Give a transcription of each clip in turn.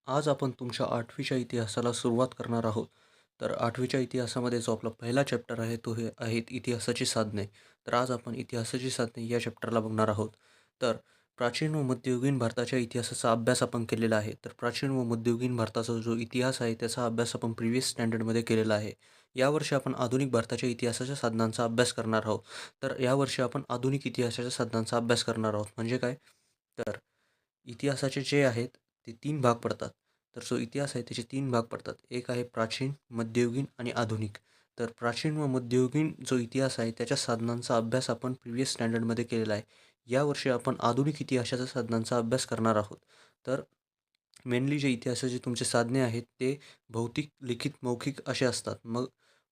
आज आपण तुमच्या 8वीच्या इतिहासाला सुरुवात करणार आहोत. तर 8वीच्या इतिहासामध्ये जो आपला पहिला चॅप्टर आहे तो हे आहेत इतिहासाची साधने. तर आज आपण इतिहासाची साधने या चॅप्टरला बघणार आहोत. तर प्राचीन व मध्ययुगीन भारताच्या इतिहासाचा अभ्यास आपण केलेला आहे. तर प्राचीन व मध्ययुगीन भारताचा जो इतिहास आहे त्याचा अभ्यास आपण प्रिव्हियस स्टँडर्डमध्ये केलेला आहे. यावर्षी आपण आधुनिक भारताच्या इतिहासाच्या साधनांचा अभ्यास करणार आहोत. तर यावर्षी आपण आधुनिक इतिहासाच्या साधनांचा अभ्यास करणार आहोत. म्हणजे काय? तर इतिहासाचे जे आहेत ते 3 भाग पडतात. तर जो इतिहास आहे त्याचे 3 भाग पडतात. एक आहे प्राचीन, मध्ययुगीन आणि आधुनिक. तर प्राचीन व मध्ययुगीन जो इतिहास आहे त्याच्या साधनांचा अभ्यास आपण प्रिव्हियस स्टँडर्डमध्ये केलेला आहे. यावर्षी आपण आधुनिक इतिहासाच्या साधनांचा अभ्यास करणार आहोत. तर मेनली जे इतिहासाचे तुमचे साधने आहेत ते भौतिक, लिखित, मौखिक असे असतात.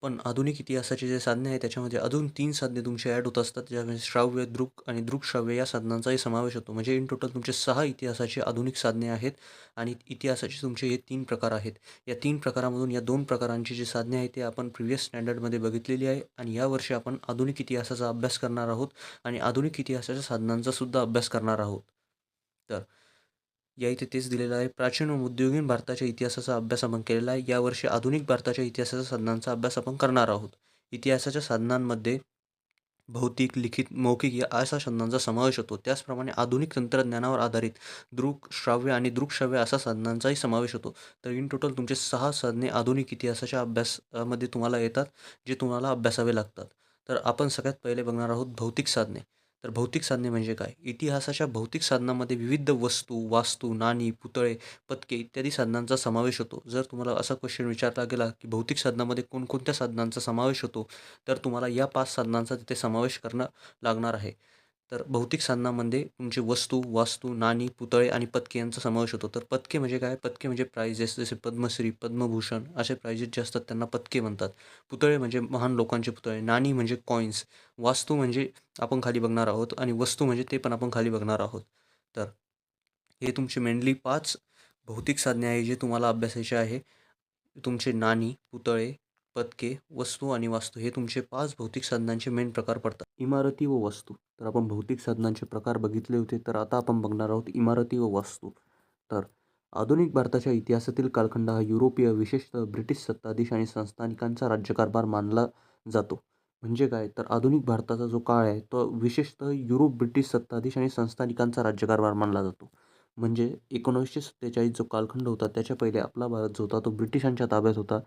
पण आधुनिक इतिहासाचे जे साधने आहेत त्याच्यामध्ये अजून 3 साधने तुमचे ॲड होत असतात. ज्यामध्ये श्राव्य, दृक आणि दृकश्राव्य या साधनांचाही समावेश होतो. म्हणजे इन टोटल तुमचे 6 इतिहासाचे आधुनिक साधने आहेत आणि इतिहासाचे तुमचे हे 3 प्रकार आहेत. या 3 प्रकारामधून या 2 प्रकारांची जी साधने आहेत ते आपण प्रिव्हियस स्टँडर्डमध्ये बघितलेली आहे आणि यावर्षी आपण आधुनिक इतिहासाचा अभ्यास करणार आहोत आणि आधुनिक इतिहासाच्या साधनांचा सुद्धा अभ्यास करणार आहोत. तर या इथे तेच दिलेलं आहे. प्राचीन व मध्ययुगीन भारताच्या इतिहासाचा अभ्यास आपण केलेला आहे. यावर्षी आधुनिक भारताच्या इतिहासाच्या साधनांचा अभ्यास आपण करणार आहोत. इतिहासाच्या साधनांमध्ये भौतिक, लिखित, मौखिक या अशा साधनांचा समावेश होतो. त्याचप्रमाणे आधुनिक तंत्रज्ञानावर आधारित दृक, श्राव्य आणि दृकश्राव्य अशा साधनांचाही समावेश होतो. तर इन टोटल तुमचे 6 साधने आधुनिक इतिहासाच्या अभ्यासामध्ये तुम्हाला येतात, जे तुम्हाला अभ्यासावे लागतात. तर आपण सगळ्यात पहिले बघणार आहोत भौतिक साधने. तर भौतिक साधने म्हणजे काय? इतिहासाच्या भौतिक साधनामध्ये विविध वस्तू, वास्तू, नाणी, पुतळे, पदके इत्यादी साधनांचा समावेश होतो. जर तुम्हाला असा क्वेश्चन विचारला गेला, की भौतिक साधनामध्ये कोणकोणत्या साधनांचा समावेश होतो? तर तुम्हाला या 5 साधनांचा तिथे समावेश करणं लागणार आहे. तर भौतिक साधनामध्ये तुमची वस्तू, वास्तू, नाणी, पुतळे आणि पदके यांचा समावेश होतो. तर पदके म्हणजे काय? पदके म्हणजे प्राइजेस जसे पद्मश्री, पद्मभूषण असे प्राइजेस जे असतात त्यांना पदके म्हणतात. पुतळे म्हणजे महान लोकांचे पुतळे, नाणी म्हणजे कॉइन्स, वास्तू म्हणजे आपण खाली बघणार आहोत आणि वस्तू म्हणजे ते पण आपण खाली बघणार आहोत. तर हे तुमचे मेनली 5 भौतिक साधने आहे जे तुम्हाला अभ्यासायचे आहे. तुमचे नाणी, पुतळे, पदके, वस्तू आणि वास्तू हे तुमचे 5 भौतिक साधनांचे मेन प्रकार पडतात. इमारती व वास्तू. तर आपण भौतिक साधनांचे प्रकार बघितले होते, तर आता आपण बघणार आहोत इमारती व वास्तू. तर आधुनिक भारताच्या इतिहासातील कालखंड हा युरोपीय, विशेषतः ब्रिटिश सत्ताधीश आणि संस्थानिकांचा राज्यकारभार मानला जातो. म्हणजे काय? तर आधुनिक भारताचा जो काळ आहे, तो विशेषतः युरोप, ब्रिटिश सत्ताधीश आणि संस्थानिकांचा राज्यकारभार मानला जातो. म्हणजे 1947 जो कालखंड होता त्याच्या पहिले आपला भारत जो होता तो ब्रिटिशांच्या ताब्यात होता.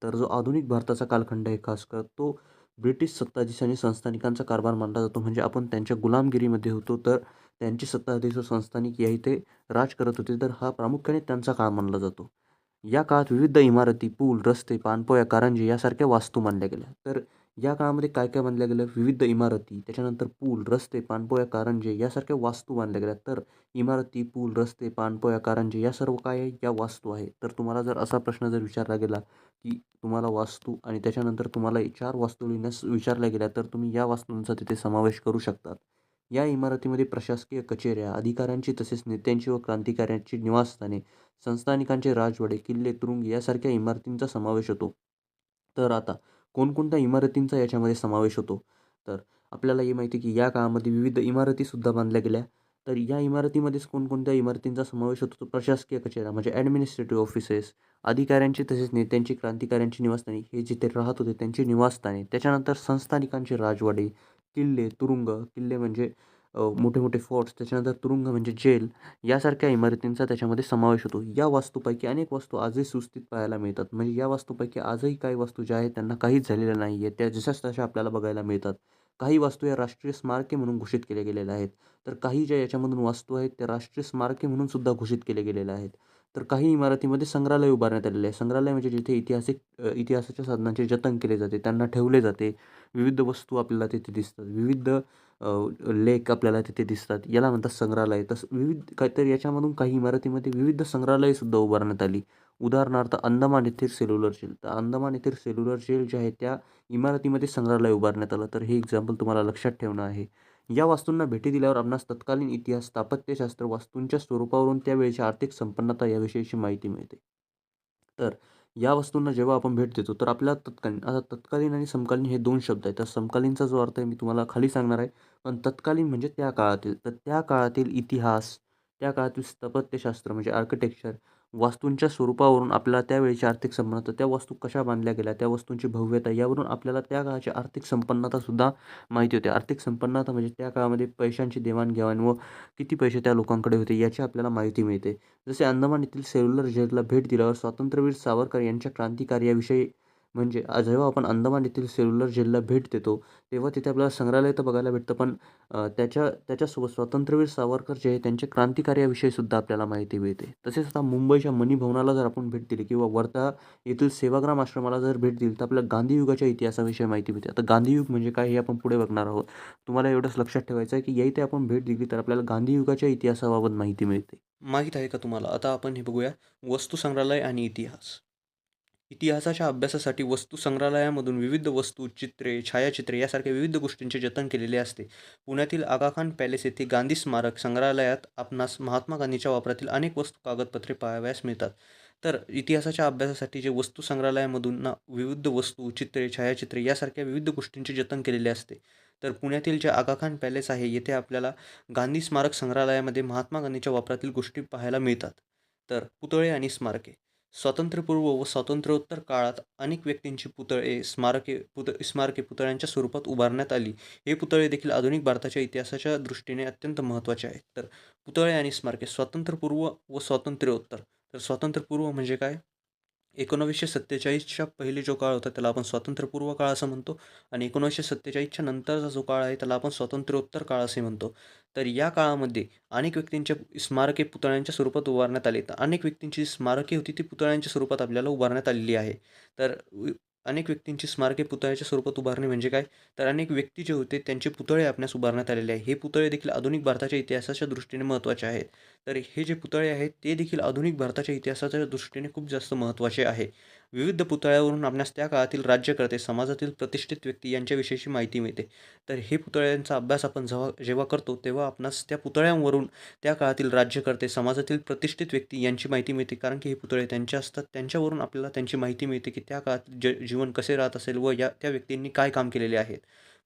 तर जो आधुनिक भारताचा कालखंड आहे खासकर तो ब्रिटिश सत्ताधीश आणि संस्थानिकांचा कारभार मानला जातो. म्हणजे आपण त्यांच्या गुलामगिरीमध्ये होतो. तर त्यांचे सत्ताधीश व संस्थानिक या इथे राज करत होते. तर हा प्रामुख्याने त्यांचा काळ मानला जातो. या काळात विविध इमारती, पूल, रस्ते, पाणपोया, कारंजे यासारख्या वास्तू बांधल्या गेल्या. तर या काळामध्ये काय काय बांधल्या गेलं? विविध इमारती, त्याच्यानंतर पूल, रस्ते, पाणपोया, कारंजे यासारख्या वास्तू बांधल्या गेल्या. तर इमारती, पूल, रस्ते, पाणपोया, कारंजे या सर्व काय आहे? या वास्तू आहे. तर तुम्हाला जर असा प्रश्न जर विचारला गेला, की तुम्हाला वास्तू आणि त्याच्यानंतर तुम्हाला 4 वास्तू लिहिण्यास विचारल्या गेल्या, तर तुम्ही या वास्तूंचा तिथे समावेश करू शकतात. या इमारतीमध्ये प्रशासकीय कचेऱ्या, अधिकाऱ्यांची तसेच नेत्यांची व क्रांतिकारकांची निवासस्थाने, संस्थानिकांचे राजवाडे, किल्ले, तुरुंग यासारख्या इमारतींचा समावेश होतो. तर आता कोणकोणत्या इमारतींचा याच्यामध्ये समावेश होतो? तर आपल्याला हे माहिती आहे की या काळामध्ये विविध इमारतीसुद्धा बांधल्या गेल्या. तर या इमारतीमध्येच कोणकोणत्या इमारतींचा समावेश होतो? तर प्रशासकीय कचेऱ्या म्हणजे ॲडमिनिस्ट्रेटिव्ह ऑफिसेस, अधिकाऱ्यांची तसेच नेत्यांची, क्रांतिकारकांची निवासस्थाने, हे जिथे राहत होते त्यांची निवासस्थाने. त्याच्यानंतर संस्थानिकांचे राजवाडे, किल्ले, तुरुंग, किल्ले म्हणजे मोठे-मोठे फोर्ट्स, त्याच्यानंतर तुरुंग म्हणजे जेल यासारख्या इमारतींचा त्याच्यामध्ये समावेश होतो. या वास्तूपैकी अनेक वस्तू आजही सुस्थितीत पाहायला मिळतात. म्हणजे या वास्तूपैकी आजही काही वस्तू ज्या आहेत त्यांना काहीच झालेलं नाही आहे. त्या जशाच तशा आपल्याला बघायला मिळतात. काही वास्तू या राष्ट्रीय स्मारके म्हणून घोषित केल्या गेलेल्या आहेत. तर काही ज्या याच्यामधून वास्तू आहेत त्या राष्ट्रीय स्मारके म्हणून सुद्धा घोषित केल्या गेलेल्या आहेत. तर काही इमारतीमध्ये संग्रहालय उभारण्यात आलेले आहे. संग्रहालय म्हणजे जिथे इतिहासाच्या साधनांचे जतन केले जाते, त्यांना ठेवले जाते. विविध वस्तू आपल्याला तिथे दिसतात. विविध लेख आपल्याला तिथे दिसतात. याला म्हणतात संग्रहालय. तसं विविध काहीतरी याच्यामधून काही इमारतीमध्ये विविध संग्रहालयसुद्धा उभारण्यात आली. उदाहरणार्थ अंदमान येथील सेल्युलर जेल. तर अंदमान येथील सेल्युलर जेल जे आहे त्या इमारतीमध्ये संग्रहालय उभारण्यात आलं. तर हे एक्झाम्पल तुम्हाला लक्षात ठेवणं आहे. या वास्तूंना भेटी दिल्यावर आपणास तत्कालीन इतिहास, स्थापत्यशास्त्र, वास्तूंच्या स्वरूपावरून त्यावेळची आर्थिक संपन्नता याविषयीची माहिती मिळते. तर या वस्तूंना जेव्हा आपण भेट देतो तर आपल्याला तत्कालीन आणि समकालीन हे 2 शब्द आहेत. तर समकालीनचा जो अर्थ आहे मी तुम्हाला खाली सांगणार आहे. पण तत्कालीन म्हणजे त्या काळातील. तर त्या काळातील इतिहास, त्या काळातील स्थापत्यशास्त्र म्हणजे आर्किटेक्चर, वास्तूंच्या स्वरूपावरून आपल्याला त्यावेळेची आर्थिक संपन्नता, त्या वस्तू कशा बांधल्या गेल्या, त्या वस्तूंची भव्यता यावरून आपल्याला त्या काळाची आर्थिक संपन्नतासुद्धा माहिती होते. आर्थिक संपन्नता म्हणजे त्या काळामध्ये पैशांची देवाणघेवाण व किती पैसे त्या लोकांकडे होते याची आपल्याला माहिती मिळते. जसे अंदमान येथील सेल्युलर जेलला भेट दिल्यावर स्वातंत्र्यवीर सावरकर यांच्या क्रांतिकार्याविषयी म्हणजे जेव्हा आपण अंदमान येथील सेल्युलर जेलला भेट देतो, तेव्हा तिथे आपल्याला संग्रहालय तर बघायला भेटतं, पण त्याच्यासोबत स्वातंत्र्यवीर सावरकर जे आहे त्यांच्या क्रांतिकार्याविषयी सुद्धा आपल्याला माहिती मिळते. तसेच आता मुंबईच्या मनी भवनाला जर आपण भेट दिली किंवा वर्धा येथील सेवाग्राम आश्रमाला जर भेट दिली, तर आपल्याला गांधीयुगाच्या इतिहासाविषयी माहिती मिळते. आता गांधीयुग म्हणजे काय हे आपण पुढे बघणार आहोत. तुम्हाला एवढंच लक्षात ठेवायचं आहे की या इथे आपण भेट दिली तर आपल्याला गांधीयुगाच्या इतिहासाबाबत माहिती मिळते. माहीत आहे का तुम्हाला? आता आपण हे बघूया, वस्तू संग्रहालय आणि इतिहास. इतिहासाच्या अभ्यासासाठी वस्तू संग्रहालयामधून विविध वस्तू, चित्रे, छायाचित्रे यासारख्या विविध गोष्टींचे जतन केलेले असते. पुण्यातील आगा खान पॅलेस येथे गांधी स्मारक संग्रहालयात आपणास महात्मा गांधीच्या वापरातील अनेक वस्तू, कागदपत्रे पाहावयास मिळतात. तर इतिहासाच्या अभ्यासासाठी जे वस्तू संग्रहालयामधून ना विविध वस्तू, चित्रे, छायाचित्रे यासारख्या विविध गोष्टींचे जतन केलेले असते. तर पुण्यातील जे आगा खान पॅलेस आहे येथे आपल्याला गांधी स्मारक संग्रहालयामध्ये महात्मा गांधीच्या वापरातील गोष्टी पाहायला मिळतात. तर पुतळे आणि स्मारके. स्वातंत्र्यपूर्व व स्वातंत्र्योत्तर काळात अनेक व्यक्तींची पुतळे, स्मारके पुतळ्यांच्या स्वरूपात उभारण्यात आली. हे पुतळे देखील आधुनिक भारताच्या इतिहासाच्या दृष्टीने अत्यंत महत्त्वाचे आहेत. तर पुतळे आणि स्मारके स्वातंत्र्यपूर्व व स्वातंत्र्योत्तर. तर स्वातंत्र्यपूर्व म्हणजे काय? 1947च्या पहिले जो काळ होता त्याला आपण स्वातंत्र्यपूर्व काळ असं म्हणतो आणि 1947च्या नंतरचा जो काळ आहे त्याला आपण स्वातंत्र्योत्तर काळ असे म्हणतो. तर या काळामध्ये अनेक व्यक्तींच्या स्मारके पुतळ्यांच्या स्वरूपात उभारण्यात आली. तर अनेक व्यक्तींची स्मारके होती ती पुतळ्यांच्या स्वरूपात आपल्याला उभारण्यात आलेली आहे. तर अनेक व्यक्तींची स्मारके पुतळ्याच्या स्वरूपात उभारणे म्हणजे काय? तर अनेक व्यक्ती जे होते त्यांचे पुतळे आपणास उभारण्यात आलेले आहे. हे पुतळे देखील आधुनिक भारताच्या इतिहासाच्या दृष्टीने महत्त्वाचे आहेत. तर हे जे पुतळे आहेत ते देखील आधुनिक भारताच्या इतिहासाच्या दृष्टीने खूप जास्त महत्त्वाचे आहे. विविध पुतळ्यावरून आपणास त्या काळातील राज्यकर्ते, समाजातील प्रतिष्ठित व्यक्ती यांच्याविषयीची माहिती मिळते. तर हे पुतळ्यांचा अभ्यास आपण जेव्हा करतो तेव्हा आपणास त्या पुतळ्यांवरून त्या काळातील राज्यकर्ते, समाजातील प्रतिष्ठित व्यक्ती यांची माहिती मिळते. कारण की हे पुतळे त्यांचे असतात. त्यांच्यावरून आपल्याला त्यांची माहिती मिळते की त्या काळात जीवन कसे राहत असेल व त्या व्यक्तींनी काय काम केलेले आहेत.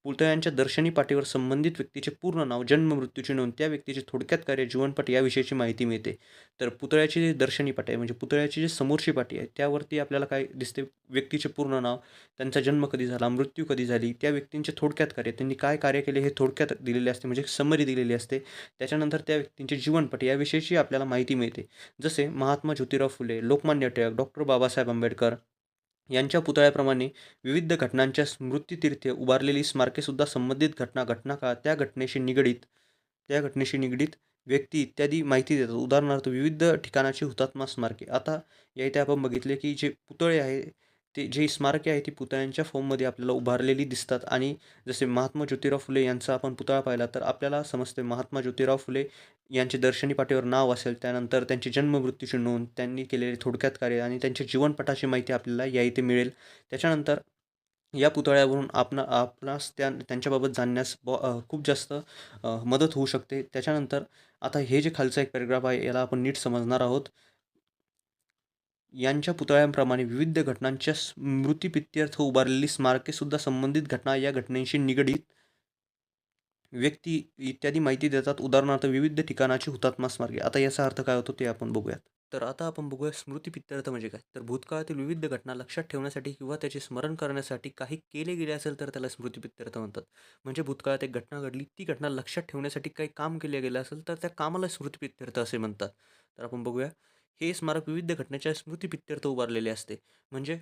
पुतळ्यांच्या दर्शनी पाटीवर संबंधित व्यक्तीचे पूर्ण नाव, जन्म, मृत्यूची नोंद, त्या व्यक्तीचे थोडक्यात कार्य, जीवनपट याविषयीची माहिती मिळते. तर पुतळ्याची जी दर्शनी पाटी आहे म्हणजे पुतळ्याची जी समोरची पाटी आहे त्यावरती आपल्याला काय दिसते? व्यक्तीचे पूर्ण नाव, त्यांचा जन्म कधी झाला, मृत्यू कधी झाली, त्या व्यक्तींचे थोडक्यात कार्य, त्यांनी काय कार्य केले हे थोडक्यात दिलेले असते म्हणजे समरी दिलेली असते. त्याच्यानंतर त्या व्यक्तींचे जीवनपट याविषयीची आपल्याला माहिती मिळते. जसे महात्मा ज्योतिराव फुले, लोकमान्य टिळक, डॉक्टर बाबासाहेब आंबेडकर यांच्या पुतळ्याप्रमाणे विविध घटनांच्या स्मृतितीर्थे उभारलेली स्मारकेसुद्धा संबंधित घटनाकाळ त्या घटनेशी निगडीत व्यक्ती इत्यादी माहिती देतात. उदाहरणार्थ विविध ठिकाणाची हुतात्मा स्मारके. आता या इथे आपण बघितले की जे पुतळे आहे ते जे स्मारके आहे ती पुतळ्यांच्या फॉर्ममध्ये आपल्याला उभारलेली दिसतात आणि जसे महात्मा ज्योतिराव फुले यांचा आपण पुतळा पाहिला तर आपल्याला समजते महात्मा ज्योतिराव फुले यांचे दर्शनी पाटीवर नाव असेल, त्यानंतर त्यांची जन्म मृत्यूची नोंद, त्यांनी केलेले थोडक्यात कार्य आणि त्यांच्या जीवनपटाची माहिती आपल्याला या इथे मिळेल. त्याच्यानंतर या पुतळ्यावरून आपणास त्यांच्याबाबत जाणण्यास खूप जास्त मदत होऊ शकते. त्याच्यानंतर आता हे जे खालचा एक पॅराग्राफ आहे याला आपण नीट समजणार आहोत. यांच्या पुतळ्यांप्रमाणे विविध घटनांच्या स्मृतिप्रित्यर्थ उभारलेली स्मारकेसुद्धा संबंधित घटना, या घटनेशी निगडीत व्यक्ती इत्यादी माहिती देतात. उदाहरणार्थ विविध ठिकाणाची हुतात्मा स्मारके. आता याचा अर्थ काय होतो ते आपण बघूयात. तर आता आपण बघूया स्मृतिप्रित्यर्थ म्हणजे काय? तर भूतकाळातील विविध घटना लक्षात ठेवण्यासाठी किंवा त्याचे स्मरण करण्यासाठी काही केले गेले असेल तर त्याला स्मृतिप्रित्यर्थ म्हणतात. म्हणजे भूतकाळात एक घटना घडली, ती घटना लक्षात ठेवण्यासाठी काही काम केले गेले असेल तर त्या कामाला स्मृतिप्रित्यर्थ असे म्हणतात. तर आपण बघूया, हे स्मारक विविध घटनेच्या स्मृतिप्रित्यर्थ उभारलेले असते. म्हणजे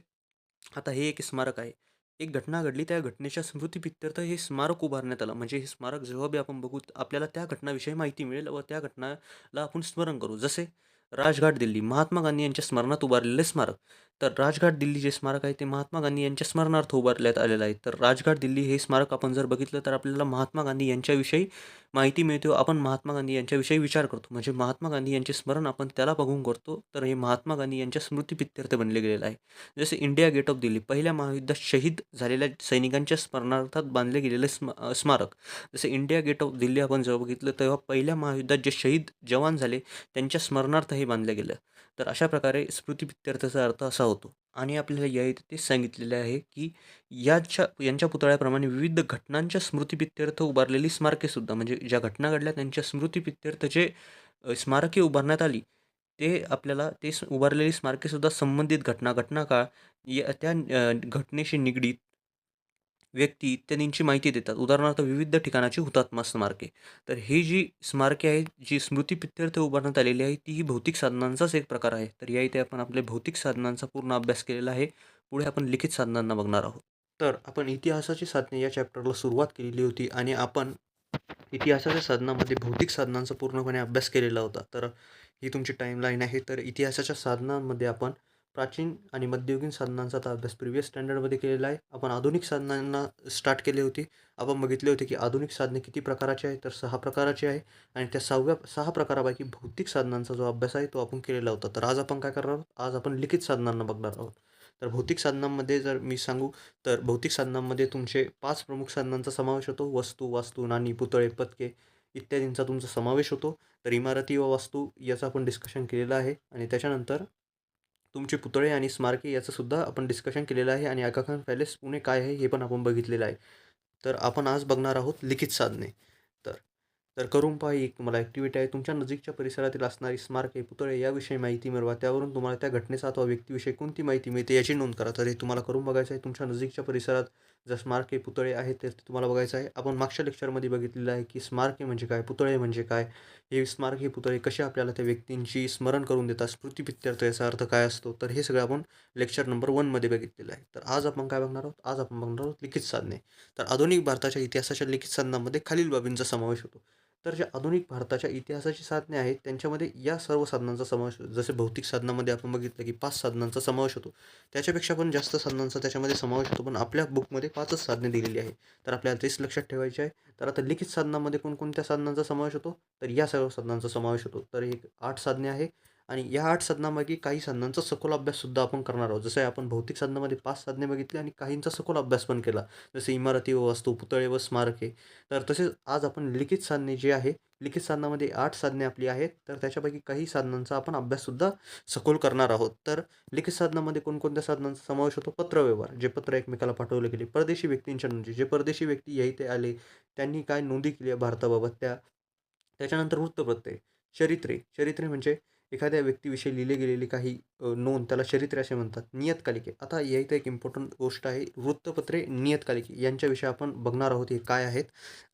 आता हे एक स्मारक आहे. एक घटना घडली, त्या घटनेच्या स्मृतिप्रित्यर्थ हे स्मारक उभारण्यात आलं. म्हणजे हे स्मारक जेव्हा बी आपण बघू आपल्याला त्या घटनाविषयी माहिती मिळेल व त्या घटनाला आपण स्मरण करू. जसे राजघाट दिल्ली, महात्मा गांधी यांच्या स्मरणात उभारलेले स्मारक. तर राजघाट दिल्ली जे स्मारक आहे ते महात्मा गांधी यांच्या स्मरणार्थ उभारण्यात आलेलं आहे. तर राजघाट दिल्ली हे स्मारक आपण जर बघितलं तर आपल्याला महात्मा गांधी यांच्याविषयी माहिती मिळते व आपण महात्मा गांधी यांच्याविषयी विचार करतो. म्हणजे महात्मा गांधी यांचे स्मरण आपण त्याला बघून करतो. तर हे महात्मा गांधी यांच्या स्मृतिप्रित्यर्थ बनले गेलेलं आहे. जसे इंडिया गेट ऑफ दिल्ली, पहिल्या महायुद्धात शहीद झालेल्या सैनिकांच्या स्मरणार्थात बांधले गेलेले स्मारक. जसे इंडिया गेट ऑफ दिल्ली आपण जेव्हा बघितलं तेव्हा पहिल्या महायुद्धात जे शहीद जवान झाले त्यांच्या स्मरणार्थ हे बांधलं गेलं. तर अशा प्रकारे स्मृतिप्रित्यर्थाचा अर्थ असा होतो. आणि आपल्याला या इथे तेच सांगितलेले आहे की यांच्या पुतळ्याप्रमाणे विविध घटनांच्या स्मृतिप्रित्यर्थ उभारलेली स्मारके सुद्धा म्हणजे ज्या घटना घडल्या त्यांच्या स्मृतिप्रित्यर्थ जे स्मारके उभारण्यात आली ते आपल्याला उभारलेली स्मारकेसुद्धा संबंधित घटनाकाळ त्या घटनेशी निगडीत व्यक्ती इत्यादींची माहिती देतात. उदाहरणार्थ विविध ठिकाणाची हुतात्मा स्मारके. तर ही जी स्मारके आहेत, जी स्मृतिप्रित्यर्थ उभारण्यात आलेली आहे, ती ही भौतिक साधनांचाच एक प्रकार आहे. तर या इथे आपण आपल्या भौतिक साधनांचा पूर्ण अभ्यास केलेला आहे. पुढे आपण लिखित साधनांना बघणार आहोत. तर आपण इतिहासाची साधने या चॅप्टरला सुरुवात केलेली होती आणि आपण इतिहासाच्या साधनामध्ये भौतिक साधनांचा पूर्णपणे अभ्यास केलेला होता. तर ही तुमची टाईमलाईन आहे. तर इतिहासाच्या साधनांमध्ये आपण प्राचीन आणि मध्ययुगीन साधनांचा आता अभ्यास प्रिव्हियस स्टँडर्डमध्ये केलेला आहे. आपण आधुनिक साधनांना स्टार्ट केली होती. आपण बघितले होते की आधुनिक साधने किती प्रकाराची आहे, तर 6 प्रकाराची आहे आणि त्या 6 प्रकारापैकी भौतिक साधनांचा जो अभ्यास आहे तो आपण केलेला होता. तर आज आपण काय करणार आहोत? आज आपण लिखित साधनांना बघणार आहोत. तर भौतिक साधनांमध्ये जर मी सांगू, तर भौतिक साधनांमध्ये तुमचे 5 प्रमुख साधनांचा समावेश होतो. वस्तू, वास्तू, नाणी, पुतळे, पदके इत्यादींचा तुमचा समावेश होतो. तर इमारती व वास्तू याचं आपण डिस्कशन केलेलं आहे आणि त्याच्यानंतर तुमचे पुतळे आणि स्मारके याचंसुद्धा आपण डिस्कशन केलेलं आहे आणि आगा खान पॅलेस पुणे काय आहे हे पण आपण बघितलेलं आहे. तर आपण आज बघणार आहोत लिखित साधने. तर तर करून पहा ही एक तुम्हाला ॲक्टिव्हिटी आहे. तुमच्या नजीकच्या परिसरातील असणारी स्मारके, पुतळे याविषयी माहिती मिळवा. त्यावरून तुम्हाला त्या घटनेचा अथवा व्यक्तीविषयी कोणती माहिती मिळते याची नोंद करा. तर हे तुम्हाला करून बघायचं आहे. तुमच्या नजीकच्या परिसरात जर स्मारके, पुतळे आहेत तर ते तुम्हाला बघायचं आहे. आपण मागच्या लेक्चरमध्ये बघितलेलं आहे की स्मारके म्हणजे काय, पुतळे म्हणजे काय, हे स्मारके, पुतळे कसे आपल्याला त्या व्यक्तींची स्मरण करून देतात, स्मृतिप्रित्यर्थ याचा अर्थ काय असतो. तर हे सगळं आपण लेक्चर नंबर 1मध्ये बघितलेलं आहे. तर आज आपण काय बघणार आहोत? आज आपण बघणार आहोत लिखित साधने. तर आधुनिक भारताच्या इतिहासाच्या लिखित साधनांमध्ये खालील बाबींचा समावेश होतो. तर जे आधुनिक भारताच्या इतिहासाची साधने आहेत त्यांच्यामध्ये या सर्व साधनांचा समावेश होतो. जसे भौतिक साधनामध्ये आपण बघितलं की 5 साधनांचा समावेश होतो. त्याच्यापेक्षा पण जास्त साधनांचा त्याच्यामध्ये समावेश होतो. पण आपल्या बुकमध्ये 5च साधने दिलेली आहे. तर आपल्याला तेच लक्षात ठेवायचे आहे. तर आता लिखित साधनामध्ये कोणकोणत्या साधनांचा समावेश होतो? तर या सर्व साधनांचा समावेश होतो. तर एक 8 साधने आहे आणि या 8 साधनांपैकी काही साधनांचा सखोल अभ्याससुद्धा आपण करणार आहोत. जसं आपण भौतिक साधनामध्ये 5 साधने बघितली आणि काहींचा सखोल अभ्यास पण केला. जसे इमारती व वास्तू, पुतळे व स्मारके. तर तसेच आज आपण लिखित साधने जी आहे, लिखित साधनामध्ये 8 साधने आपली आहेत. तर त्याच्यापैकी काही साधनांचा आपण अभ्याससुद्धा सखोल करणार आहोत. तर लिखित साधनामध्ये कोणकोणत्या साधनांचा समावेश होतो? पत्रव्यवहार, जे पत्र एकमेकाला पाठवले गेले. परदेशी व्यक्तींच्या नोंदी, जे परदेशी व्यक्ती येथे आले, त्यांनी काय नोंदी केल्या भारताबाबत त्या. त्याच्यानंतर वृत्तपत्रे, चरित्रे, चरित्रे म्हणजे एखाद्या व्यक्तीविषयी लिहिले गेलेली काही नोंद, त्याला चरित्रे असे म्हणतात. नियतकालिके, आता या इथे एक इम्पॉर्टंट गोष्ट आहे. वृत्तपत्रे, नियतकालिके यांच्याविषयी आपण बघणार आहोत हे काय आहेत.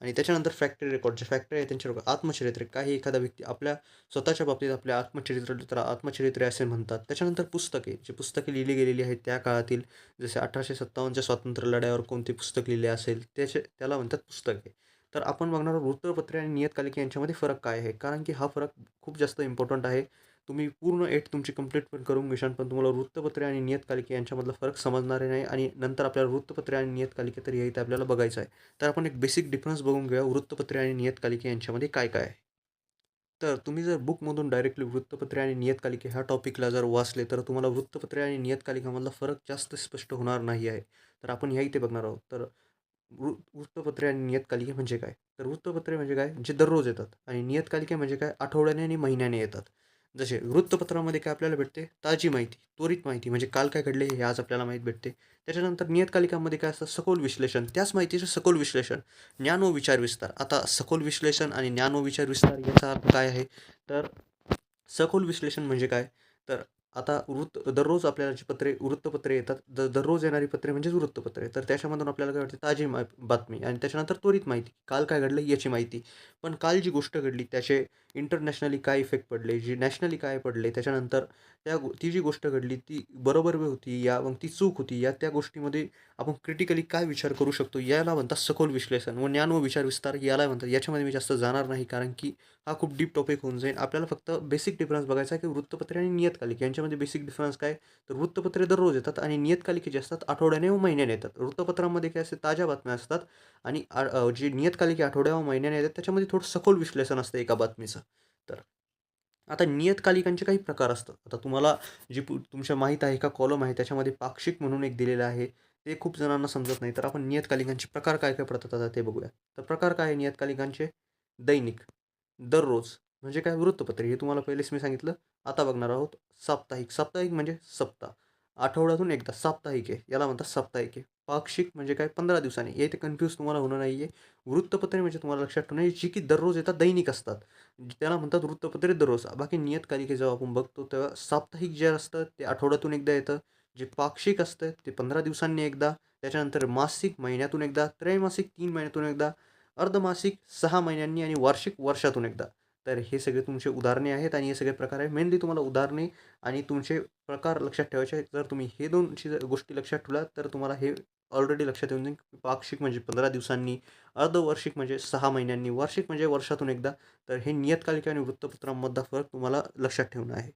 आणि त्याच्यानंतर फॅक्टरी रेकॉर्ड, जे फॅक्टरी आहे त्यांच्या आत्मचरित्रे, काही एखादा व्यक्ती आपल्या स्वतःच्या बाबतीत आपल्या आत्मचरित्र आत्मचरित्रे असे म्हणतात. त्याच्यानंतर पुस्तके, जे पुस्तके लिहिली गेलेली आहेत त्या काळातील, जसे 1857च्या स्वातंत्र्य लढ्यावर कोणते पुस्तक लिहिले असेल त्याला म्हणतात पुस्तके. तर आपण बघणार आहोत वृत्तपत्रे आणि नियतकालिके यांच्यामध्ये फरक काय आहे? कारण की हा फरक खूप जास्त इम्पॉर्टंट आहे. तुम्ही पूर्ण 8 तुमची कंप्लीट पण करून घेशाल, पण तुम्हाला वृत्तपत्रे आणि नियतकालिके यांच्यामधला फरक समजणार नाही आणि नंतर आपल्याला वृत्तपत्रे आणि नियतकालिके तर इथे आपल्याला बघायचं आहे. तर आपण एक बेसिक डिफरन्स बघून घेऊया वृत्तपत्रे आणि नियतकालिके यांच्यामध्ये काय-काय आहे. तर तुम्ही जर बुकमधून डायरेक्टली वृत्तपत्रे आणि नियतकालिके ह्या टॉपिकला जर वाचले, तर तुम्हाला वृत्तपत्रे आणि नियतकालिकामधला फरक जास्त स्पष्ट होणार नाही आहे. तर आपण ह्या इथे बघणार आहोत. तर वृत्तपत्रे आणि नियतकालिके म्हणजे काय? तर वृत्तपत्रे म्हणजे काय? जे दररोज येतात आणि नियतकालिके म्हणजे काय? आठवड्याने आणि महिन्याने येतात. जसे वृत्तपत्रामध्ये काय आपल्याला भेटते? ताजी माहिती, त्वरित माहिती म्हणजे काल काय घडले हे आज आपल्याला माहीत भेटते. त्याच्यानंतर नियतकालिकामध्ये काय असतं? सखोल विश्लेषण, त्याच माहितीचं सखोल विश्लेषण, ज्ञान व विचार विस्तार. आता सखोल विश्लेषण आणि ज्ञान व विचार विस्तार याचा अर्थ काय आहे? तर सखोल विश्लेषण म्हणजे काय? तर आता दररोज आपल्याला जी वृत्तपत्रे येतात, दररोज येणारी पत्रे म्हणजेच वृत्तपत्रे. तर त्याच्यामधून आपल्याला काय वाटते? ताजी बातमी आणि त्याच्यानंतर त्वरित माहिती. काल काय घडलं याची माहिती. पण काल जी गोष्ट घडली त्याचे इंटरनॅशनली काय इफेक्ट पडले, जी नॅशनली काय पडले, त्याच्यानंतर ती जी गोष्ट घडली ती बरोबर होती या मग ती चूक होती या त्या गोष्टीमध्ये आपण क्रिटिकली काय विचार करू शकतो याला म्हणतात सखोल विश्लेषण व ज्ञान व विचार विस्तार याला म्हणतात. याच्यामध्ये मी जास्त जाणार नाही कारण की हा खूप डीप टॉपिक होऊन जाईल. आपल्याला फक्त बेसिक डिफरन्स बघायचा आहे की वृत्तपत्रे आणि नियतकालिके यांच्यामध्ये बेसिक डिफरन्स काय? तर वृत्तपत्रे दररोज येतात आणि नियतकालिके जे असतात आठवड्याने व महिन्याने येतात. वृत्तपत्रामध्ये काय असते? ताज्या बातम्या असतात आणि जी नियतकालिके आठवड्या व महिन्याने येतात त्याच्यामध्ये थोडं सखोल विश्लेषण असतं एका बातमीचं. तर आता नियतकालिकांचे काही प्रकार असतात. आता तुम्हाला तुमच्या माहीत आहे का कॉलम आहे त्याच्यामध्ये पाक्षिक म्हणून एक दिलेलं आहे. ते खूप जणांना समजत नाही. तर आपण नियतकालिकांचे प्रकार काय-काय पडतात आता ते बघूया. तर प्रकार काय आहे नियतकालिकांचे? दैनिक, दररोज म्हणजे काय? वृत्तपत्रे हे तुम्हाला पहिलेच मी सांगितलं. आता बघणार आहोत साप्ताहिक. साप्ताहिक म्हणजे सप्ताह. आठवड्यातून एकदा साप्ताहिक आहे. याला म्हणतात साप्ताहिक आहे. पाक्षिक म्हणजे काय 15 दिवसांनी. इथे कन्फ्यूज तुम्हाला होणार नाही आहे. वृत्तपत्रे म्हणजे तुम्हाला लक्षात ठेवणं आहे जी की दररोज येतात, दैनिक असतात. त्याला म्हणतात वृत्तपत्रे दररोज. बाकी नियतकालिके जेव्हा आपण बघतो तेव्हा साप्ताहिक जे असतं ते आठवड्यातून एकदा येतं. जे पाक्षिक असतं ते 15 दिवसांनी एकदा. त्याच्यानंतर मासिक महिन्यातून एकदा, त्रैमासिक 3 महिन्यातून एकदा, अर्धमासिक 6 महिन्यांनी आणि वार्षिक वर्षातून एकदा. तर हे सगळे तुमचे उदाहरणे आहेत आणि हे सगळे प्रकार आहेत. मेनली तुम्हाला उदाहरणे आणि तुमचे प्रकार लक्षात ठेवायचे आहेत. जर तुम्ही हे 2 गोष्टी लक्षात ठेवल्या तर तुम्हाला हे ऑलरेडी लक्षात येऊन जाईल. पाक्षिक म्हणजे 15 दिवसांनी, अर्धवार्षिक म्हणजे 6 महिन्यांनी, वार्षिक म्हणजे वर्षातून एकदा. तर हे नियतकालिके आणि वृत्तपत्रांमधला फरक तुम्हाला लक्षात ठेवणं आहे.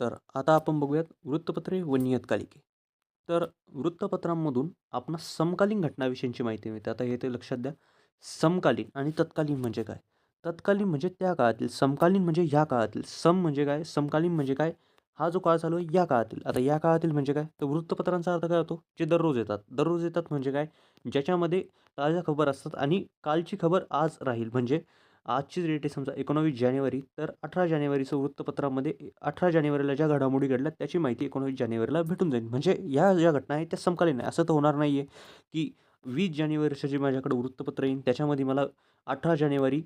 तर आता आपण बघूयात वृत्तपत्रे व नियतकालिके. तर वृत्तपत्रांमधून आपणास समकालीन घटनाविषयीची माहिती मिळते. आता हे ते लक्षात द्या. समकालीन आणि तत्कालीन म्हणजे काय? तत्कालीन म्हणजे त्या काळातील, समकालीन म्हणजे ह्या काळातील. सम म्हणजे काय? समकालीन म्हणजे काय? हा जो काळ चालू आहे या काळातील. आता या काळातील म्हणजे काय? तर वृत्तपत्रांचा अर्थ काय होतो? जे दररोज येतात. दररोज येतात म्हणजे काय? ज्याच्यामध्ये ताज्या खबर असतात आणि कालची खबर आज राहील. म्हणजे आजची डेट आहे समजा 19 जानेवारी, तर 18 जानेवारीचं वृत्तपत्रामध्ये 18 जानेवारीला ज्या घडामोडी घडल्यात त्याची माहिती 19 जानेवारीला भेटून जाईल. म्हणजे ह्या ज्या घटना आहेत त्या समकालीन आहे. असं तर होणार नाही आहे, की 20 जानेवारीचं जे माझ्याकडे वृत्तपत्र येईल त्याच्यामध्ये मला 18 जानेवारी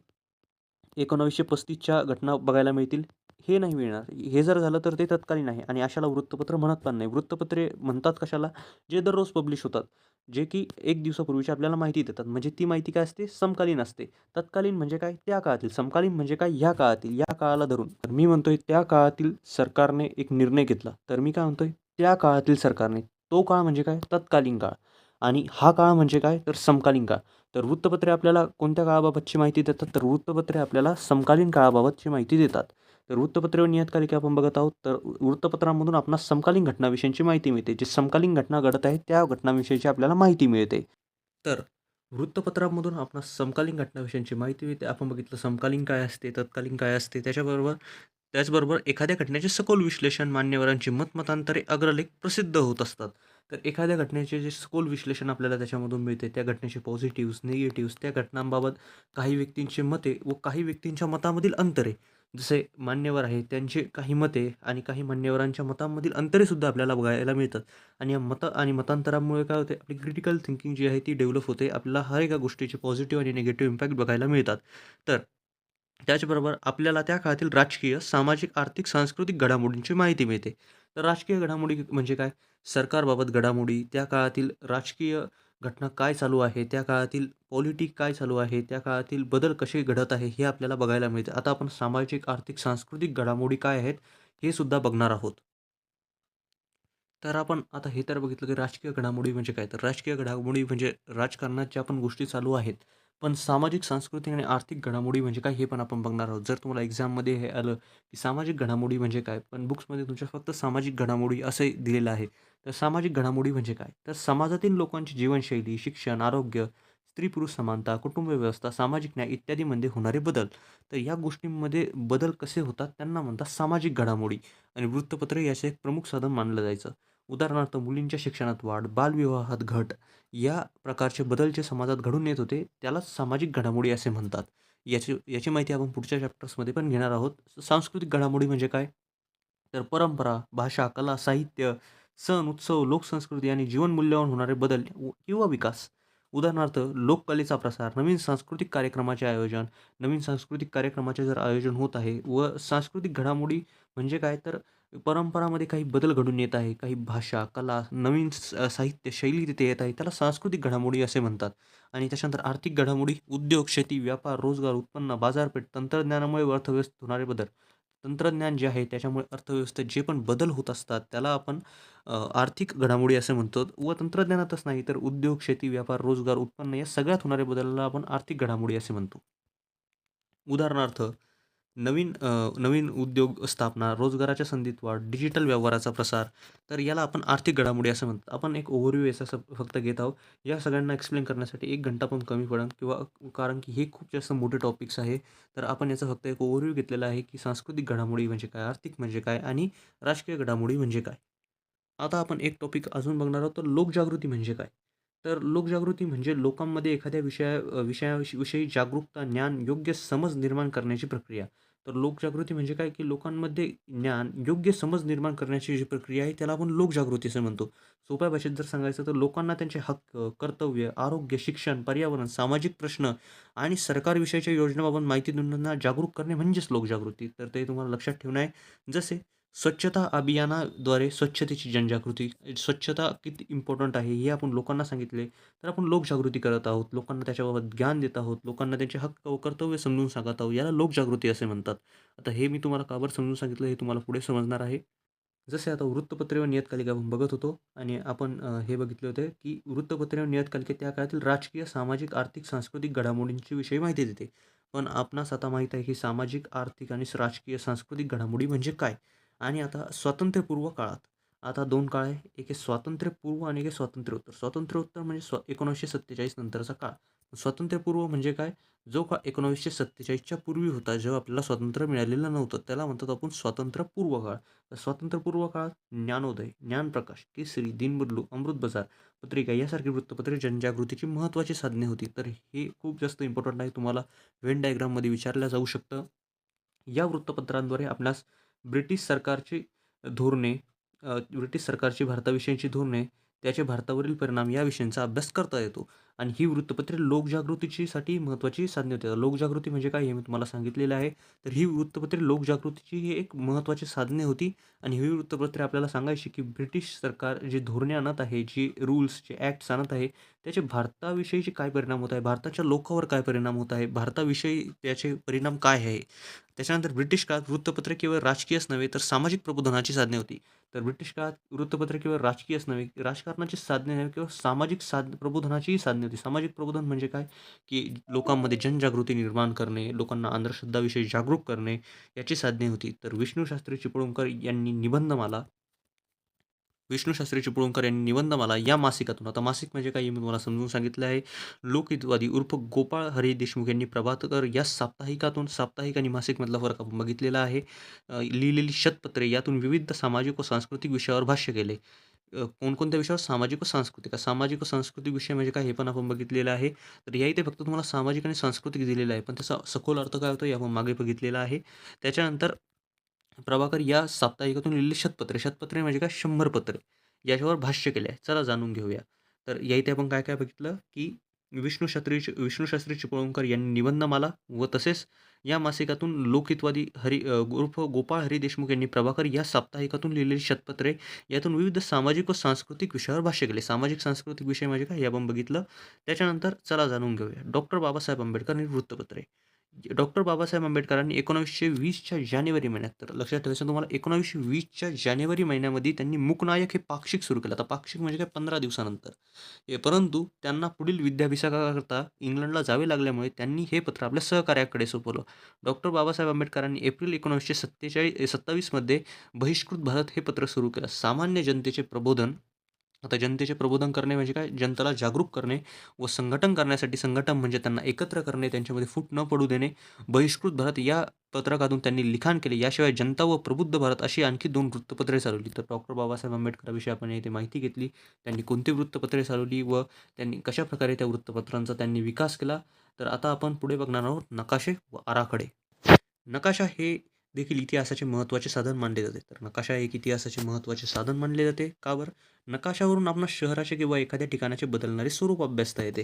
1935च्या घटना बघायला मिळतील, हे नाही मिळणार. हे जर झालं तर ते तत्कालीन आहे आणि अशाला वृत्तपत्र म्हणत पण नाही. वृत्तपत्रे म्हणतात कशाला? जे दररोज पब्लिश होतात. जे की 1 दिवसापूर्वीची आपल्याला माहिती देतात. म्हणजे ती माहिती काय असते? समकालीन असते. तत्कालीन म्हणजे काय? त्या काळातील. समकालीन म्हणजे काय? ह्या काळातील, या काळाला धरून. तर मी म्हणतोय त्या काळातील सरकारने एक निर्णय घेतला. तर मी काय म्हणतोय? त्या काळातील सरकारने. तो काळ म्हणजे काय? तत्कालीन काळ. आणि हा काळ म्हणजे काय? तर समकालीन काळ. तर वृत्तपत्रे आपल्याला कोणत्या काळाबाबतची माहिती देतात? तर वृत्तपत्रे आपल्याला समकालीन काळाबाबतची माहिती देतात. तर वृत्तपत्रे व नियतकालिके आपण बघत आहोत. तर वृत्तपत्रांमधून आपणास समकालीन घटनाविषयीची माहिती मिळते. जे समकालीन घटना घडत आहेत त्या घटनांविषयीची आपल्याला माहिती मिळते. तर वृत्तपत्रांमधून आपणास समकालीन घटनाविषयीची माहिती मिळते. आपण बघितलं समकालीन काय असते, तत्कालीन काय असते. त्याचबरोबर एखाद्या घटनेचे सखोल विश्लेषण, मान्यवरांची मतमतांतरे, अग्रलेख प्रसिद्ध होत असतात. तर एखाद्या घटनेचे जे सखोल विश्लेषण आपल्याला त्याच्यामधून मिळते, त्या घटनेचे पॉझिटिव्हज, निगेटिव्हज, त्या घटनांबाबत काही व्यक्तींची मते व काही व्यक्तींच्या मतामधील अंतरे, जसे मान्यवर आहे त्यांची काही मते आणि काही मान्यवरांच्या मतांमधील अंतरेसुद्धा आपल्याला बघायला मिळतात. आणि या मतं आणि मतांतरामुळे काय होते? आपली क्रिटिकल थिंकिंग जी आहे ती डेव्हलप होते. आपल्याला हर एका गोष्टीचे पॉझिटिव्ह आणि निगेटिव्ह इम्पॅक्ट बघायला मिळतात. तर त्याचबरोबर आपल्याला त्या काळातील राजकीय, सामाजिक, आर्थिक, सांस्कृतिक घडामोडींची माहिती मिळते. तर राजकीय घडामोडी म्हणजे काय? सरकारबाबत घडामोडी, त्या काळातील राजकीय घटना काय चालू आहे, त्या काळातील पॉलिटिक काय चालू आहे, त्या काळातील बदल कसे घडत आहे, हे आपल्याला बघायला मिळते. आता आपण सामाजिक, आर्थिक, सांस्कृतिक घडामोडी काय आहेत, हे सुद्धा बघणार आहोत. तर आपण आता हे तर बघितलं की राजकीय घडामोडी म्हणजे काय? तर राजकीय घडामोडी म्हणजे राजकारणात ज्या पण गोष्टी चालू आहेत. पण सामाजिक, सांस्कृतिक आणि आर्थिक घडामोडी म्हणजे काय? हे पण आपण बघणार आहोत. जर तुम्हाला एक्झाममध्ये हे आलं की सामाजिक घडामोडी म्हणजे काय? पण बुक्समध्ये तुमच्या फक्त सामाजिक घडामोडी असं दिलेलं आहे. तर सामाजिक घडामोडी म्हणजे काय? तर समाजातील लोकांची जीवनशैली, शिक्षण, आरोग्य, स्त्री-पुरुष समानता, कुटुंब व्यवस्था, सामाजिक न्याय इत्यादीमध्ये होणारे बदल. तर या गोष्टींमध्ये बदल कसे होतात त्यांना म्हणतात सामाजिक घडामोडी. आणि वृत्तपत्र याचे एक प्रमुख साधन मानलं जायचं. उदाहरणार्थ मुलींच्या शिक्षणात वाढ, बालविवाहात घट, या प्रकारचे बदल जे समाजात घडून येत होते, त्यालाच सामाजिक घडामोडी असे म्हणतात. याची याची माहिती आपण पुढच्या चॅप्टर्समध्ये पण घेणार आहोत. सांस्कृतिक घडामोडी म्हणजे काय? तर परंपरा, भाषा, कला, साहित्य, सण, उत्सव, लोकसंस्कृती आणि जीवनमूल्यावर होणारे बदल किंवा विकास. उदाहरणार्थ लोककलेचा प्रसार, नवीन सांस्कृतिक कार्यक्रमाचे आयोजन, नवीन सांस्कृतिक कार्यक्रमाचे जर आयोजन होत आहे व सांस्कृतिक घडामोडी म्हणजे काय? तर परंपरामध्ये काही बदल घडून येत आहे. काही भाषा, कला, नवीन साहित्य शैली तिथे येत आहे. त्याला सांस्कृतिक घडामोडी असे म्हणतात. आणि त्याच्यानंतर आर्थिक घडामोडी, उद्योग, शेती, व्यापार, रोजगार, उत्पन्न, बाजारपेठ, तंत्रज्ञानामुळे अर्थव्यवस्थेत होणारे बदल. तंत्रज्ञान जे आहे त्याच्यामुळे अर्थव्यवस्थेत जे पण बदल होत असतात त्याला आपण आर्थिक घडामोडी असे म्हणतो व तंत्रज्ञानातच नाही तर उद्योग, शेती, व्यापार, रोजगार, उत्पन्न या सगळ्यात होणाऱ्या बदलाला आपण आर्थिक घडामोडी असे म्हणतो. उदाहरणार्थ नवीन उद्योग स्थापना, रोजगाराच्या संधीत वाढ, डिजिटल व्यवहाराचा प्रसार, तर याला आपण आर्थिक घडामोडी असं म्हणतो. आपण एक ओव्हरव्ह्यू याचा फक्त घेत आहोत. या सगळ्यांना एक्सप्लेन करण्यासाठी 1 घंटा पण कमी पडेल किंवा कारण की हे खूप जास्त मोठे टॉपिक्स आहे. तर आपण याचा फक्त एक ओव्हरव्ह्यू घेतलेला आहे, की सांस्कृतिक घडामोडी म्हणजे काय, आर्थिक म्हणजे काय आणि राजकीय घडामोडी म्हणजे काय. आता आपण एक टॉपिक अजून बघणार आहोत, तर लोकजागृती म्हणजे काय? तर लोकजागृती म्हणजे लोकांमध्ये एखाद्या विषयाविषयी जागरूकता, ज्ञान, योग्य समज निर्माण करण्याची प्रक्रिया. तर लोकजागृती म्हणजे काय, की लोकांमध्ये ज्ञान, योग्य समज निर्माण करण्याची जी प्रक्रिया आहे, त्याला आपण लोकजागृती असं म्हणतो. सोप्या भाषेत जर सांगायचं तर लोकांना त्यांचे हक्क, कर्तव्य, आरोग्य, शिक्षण, पर्यावरण, सामाजिक प्रश्न आणि सरकारविषयीच्या योजनांबाबत माहिती देऊन त्यांना जागरूक करणे म्हणजेच लोकजागृती. तर ते तुम्हाला लक्षात ठेवणं आहे. जसे स्वच्छता अभियानाद्वारे स्वच्छतेची जनजागृती. स्वच्छता किती इम्पॉर्टंट आहे हे आपण लोकांना सांगितले, तर आपण लोकजागृती करत आहोत. लोकांना त्याच्याबाबत ज्ञान देत आहोत. लोकांना त्यांचे हक्क व कर्तव्य समजून सांगत आहोत. याला लोकजागृती असे म्हणतात. आता हे मी तुम्हाला का बरं समजून सांगितलं हे तुम्हाला पुढे समजणार आहे. जसे आता वृत्तपत्रे व नियतकालिका आपण बघत होतो आणि आपण हे बघितले होते, की वृत्तपत्रे व नियतकालिके त्या काळातील राजकीय, सामाजिक, आर्थिक, सांस्कृतिक घडामोडींची विषयी माहिती देते. पण आपणास आता माहीत आहे, की सामाजिक, आर्थिक आणि राजकीय, सांस्कृतिक घडामोडी म्हणजे काय? आणि आता स्वातंत्र्यपूर्व काळात, आता 2 काळ आहे. एक आहे स्वातंत्र्यपूर्व आणि एक आहे स्वातंत्र्योत्तर. स्वातंत्र्योत्तर म्हणजे 1947 नंतरचा काळ. स्वातंत्र्यपूर्व म्हणजे काय? जो काळ 1947च्या पूर्वी होता, जेव्हा आपल्याला स्वातंत्र्य मिळालेलं नव्हतं, त्याला म्हणतात आपण स्वातंत्र्यपूर्व काळ. तर स्वातंत्र्यपूर्व काळात ज्ञानोदय, ज्ञानप्रकाश, केसरी, दिनबदलू, अमृत बाजार, पत्रिका यासारखी वृत्तपत्रे जनजागृतीची महत्त्वाची साधने होती. तर हे खूप जास्त इम्पोर्टंट आहे. तुम्हाला व्हेन डायग्राममध्ये विचारलं जाऊ शकतं. या वृत्तपत्रांद्वारे आपणास ब्रिटिश सरकारची धोरणे, ब्रिटिश सरकारची भारताविषयीची धोरणे, त्याचे भारतावरील परिणाम या विषयांचा अभ्यास करता येतो. आणि ही वृत्तपत्रे लोकजागृतीसाठी महत्त्वाची साधने होती. लोकजागृती म्हणजे काय हे मी तुम्हाला सांगितलेलं आहे. तर ही वृत्तपत्रे लोकजागृतीची ही एक महत्त्वाची साधने होती आणि ही वृत्तपत्रे आपल्याला सांगायची, की ब्रिटिश सरकार जी धोरणे आणत आहे, जी रूल्स, जे ॲक्ट्स आणत आहे, त्याचे भारताविषयीचे काय परिणाम होत आहे, भारताच्या लोकांवर काय परिणाम होत आहे, भारताविषयी त्याचे परिणाम काय आहे. त्याच्यानंतर ब्रिटिश काळात वृत्तपत्रे केवळ राजकीयच नव्हे तर सामाजिक प्रबोधनाची साधने होती. तर ब्रिटिश काळात वृत्तपत्रे केवळ राजकीयच नव्हे, राजकारणाची साधने नव्हे किंवा सामाजिक प्रबोधनाचीही साधने होती. सामाजिक प्रबोधन म्हणजे काय? की लोकांमध्ये जनजागृती निर्माण करणे, लोकांना अंधश्रद्धाविषयी जागरूक करणे याची साधने होती. तर विष्णूशास्त्री चिपळूणकर यांनी निबंधमाला विष्णूशास्त्री चिपळूणकर यांनी निबंधमाला या मासिकातून, आता मासिक म्हणजे काय हे मी तुम्हाला समजून सांगितलं आहे. लोकहितवादी उर्फ गोपाळ हरी देशमुख यांनी प्रभातकर या साप्ताहिकातून, साप्ताहिक आणि मासिकमधला फरक आपण बघितलेला आहे. लिहिलेली शतपत्रे यातून विविध सामाजिक व सांस्कृतिक विषयावर भाष्य केले. कोणकोणत्या विषयावर? सामाजिक व सांस्कृतिक. सामाजिक व सांस्कृतिक विषय म्हणजे काय हे पण आपण बघितलेलं आहे. तर या इथे फक्त तुम्हाला सामाजिक आणि सांस्कृतिक दिलेलं आहे, पण त्याचा सखोल अर्थ काय होतो हे आपण मागे बघितलेला आहे. त्याच्यानंतर प्रभाकर या साप्ताहिकातून लिहिलेली शतपत्रे. शतपत्रे म्हणजे काय? 100 पत्रे. याच्यावर भाष्य केले आहे. चला जाणून घेऊया. तर या इथे आपण काय-काय बघितलं, की विष्णूशास्त्री चिपळूणकर यांनी निबंधमाला व तसेच या मासिकातून लोकहितवादी उर्फ गोपाळ हरी देशमुख यांनी प्रभाकर या साप्ताहिकातून लिहिलेली शतपत्रे यातून विविध सामाजिक व सांस्कृतिक विषयावर भाष्य केले. सामाजिक सांस्कृतिक विषय म्हणजे काय हे आपण बघितलं. त्याच्यानंतर चला जाणून घेऊया. डॉक्टर बाबासाहेब आंबेडकर आणि वृत्तपत्रे. डॉक्टर बाबासाहेब आंबेडकरांनी 1920च्या जानेवारी महिन्यात, तर लक्षात ठेवायचं तुम्हाला, 1920च्या जानेवारी महिन्यामध्ये त्यांनी मूकनायक हे पाक्षिक सुरू केलं. आता पाक्षिक म्हणजे काय? 15 दिवसानंतर. परंतु त्यांना पुढील विद्याभ्यासाकरता इंग्लंडला जावे लागल्यामुळे त्यांनी हे पत्र आपल्या सहकार्याकडे सोपवलं. डॉक्टर बाबासाहेब आंबेडकरांनी एप्रिल 1927 मध्ये बहिष्कृत भारत हे पत्र सुरू केलं. सामान्य जनतेचे प्रबोधन. आता जनतेचे प्रबोधन करणे म्हणजे काय? जनतेला जागरूक करणे व संघटन करण्यासाठी, संघटन म्हणजे त्यांना एकत्र करणे, त्यांच्यामध्ये फूट न पडू देणे. बहिष्कृत भारत या पत्रकातून त्यांनी लिखाण केले. याशिवाय जनता व प्रबुद्ध भारत अशी आणखी 2 वृत्तपत्रे चालवली. तर डॉक्टर बाबासाहेब आंबेडकरांविषयी आपण इथे माहिती घेतली. त्यांनी कोणती वृत्तपत्रे चालवली व त्यांनी कशाप्रकारे त्या वृत्तपत्रांचा त्यांनी विकास केला. तर आता आपण पुढे बघणार आहोत नकाशे व आराखडे. नकाशा हे देखील इतिहासाचे महत्त्वाचे साधन मानले जाते. तर नकाशा एक इतिहासाचे महत्त्वाचे साधन मानले जाते. का बरं? नकाशावरून आपणास शहराचे किंवा एखाद्या ठिकाणाचे बदलणारे स्वरूप अभ्यासता येते.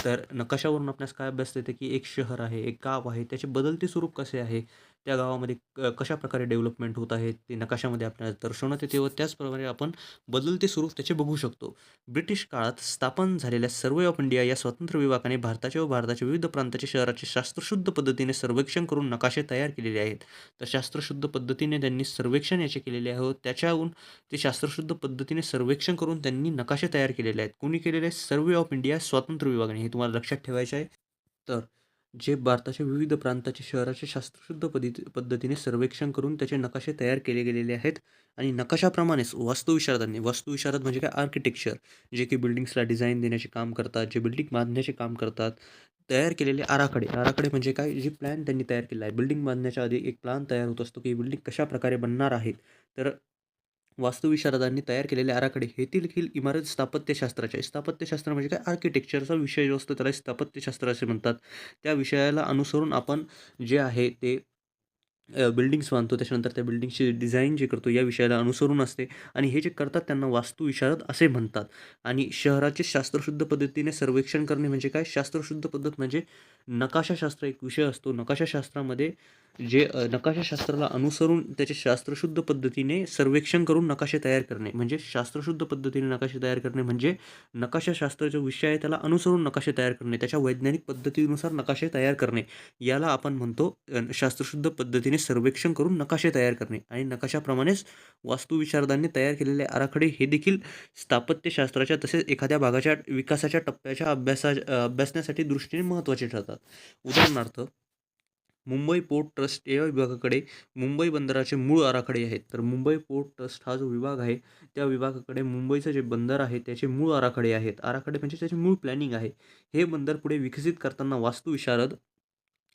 तर नकाशावरून आपणास काय अभ्यासता येते, की एक शहर आहे, एक गाव आहे, त्याचे बदलते स्वरूप कसे आहे, त्या गावामध्ये कशाप्रकारे डेव्हलपमेंट होत आहे, ते नकाशामध्ये आपल्याला दर्शवण्यात येते व त्याचप्रमाणे आपण बदलते स्वरूप त्याचे बघू शकतो. ब्रिटिश काळात स्थापन झालेल्या सर्वे ऑफ इंडिया या स्वतंत्र विभागाने भारताच्या व भारताच्या विविध प्रांताच्या शहराचे शास्त्रशुद्ध पद्धतीने सर्वेक्षण करून नकाशे तयार केलेले आहेत. तर शास्त्रशुद्ध पद्धतीने त्यांनी सर्वेक्षण याचे केलेले आहे. त्याच्याहून ते शास्त्रशुद्ध पद्धतीने सर्वेक्षण करून त्यांनी नकाशे तयार केलेले आहेत. कोणी केलेले आहेत? सर्वे ऑफ इंडिया स्वातंत्र्य विभागाने. हे तुम्हाला लक्षात ठेवायचे आहे. तर जे भारताच्या विविध प्रांताचे शहराचे शास्त्रशुद्ध पद्धतीने सर्वेक्षण करून त्याचे नकाशे तयार केले गेलेले आहेत आणि नकाशाप्रमाणेच वास्तुविशारद म्हणजे काय? आर्किटेक्चर, जे की बिल्डिंग्सला डिझाईन देण्याचे काम करतात, जे बिल्डिंग बांधण्याचे काम करतात. तयार केलेले आराखडे. आराखडे म्हणजे काय? जे प्लॅन त्यांनी तयार केला आहे. बिल्डिंग बांधण्याच्या आधी एक प्लॅन तयार होत असतो, की ही बिल्डिंग कशाप्रकारे बनणार आहे. तर वास्तुविशारदांनी तयार केलेले आराखडे हे देखील इमारत स्थापत्यशास्त्राचे आहे. स्थापत्यशास्त्र म्हणजे काय? आर्किटेक्चरचा विषय जो असतो त्याला स्थापत्यशास्त्र असे म्हणतात. त्या विषयाला अनुसरून आपण जे आहे ते बिल्डिंग्स बांधतो, त्याच्यानंतर त्या बिल्डिंगची डिझाईन जे करतो या विषयाला अनुसरून असते आणि हे जे करतात त्यांना वास्तुविशारद असे म्हणतात. आणि शहराचे शास्त्रशुद्ध पद्धतीने सर्वेक्षण करणे म्हणजे काय? शास्त्रशुद्ध पद्धत म्हणजे नकाशाशास्त्र एक विषय असतो. नकाशाशास्त्रामध्ये जे नकाशाशास्त्राला अनुसरून त्याचे शास्त्रशुद्ध पद्धतीने सर्वेक्षण करून नकाशे तयार करणे. म्हणजे शास्त्रशुद्ध पद्धतीने नकाशे तयार करणे म्हणजे नकाशाशास्त्र जो विषय आहे त्याला अनुसरून नकाशे तयार करणे. त्याच्या वैज्ञानिक पद्धतीनुसार नकाशे तयार करणे. याला आपण म्हणतो शास्त्रशुद्ध पद्धतीने सर्वेक्षण करून नकाशे तयार करणे. आणि नकाशाप्रमाणेच वास्तुविशारदांनी तयार केलेले आराखडे हे देखील स्थापत्यशास्त्राच्या तसेच एखाद्या भागाच्या विकासाच्या टप्प्याच्या अभ्यासण्यासाठी दृष्टीने महत्त्वाचे ठरतात. उदाहरणार्थ, मुंबई पोर्ट ट्रस्ट या विभागाकडे मुंबई बंदराचे मूळ आराखडे आहेत. तर मुंबई पोर्ट ट्रस्ट हा जो विभाग आहे त्या विभागाकडे मुंबईचं जे बंदर आहे त्याचे मूळ आराखडे आहेत. आराखडे म्हणजे त्याचे मूळ प्लॅनिंग आहे. हे बंदर पुढे विकसित करताना वास्तुविशारद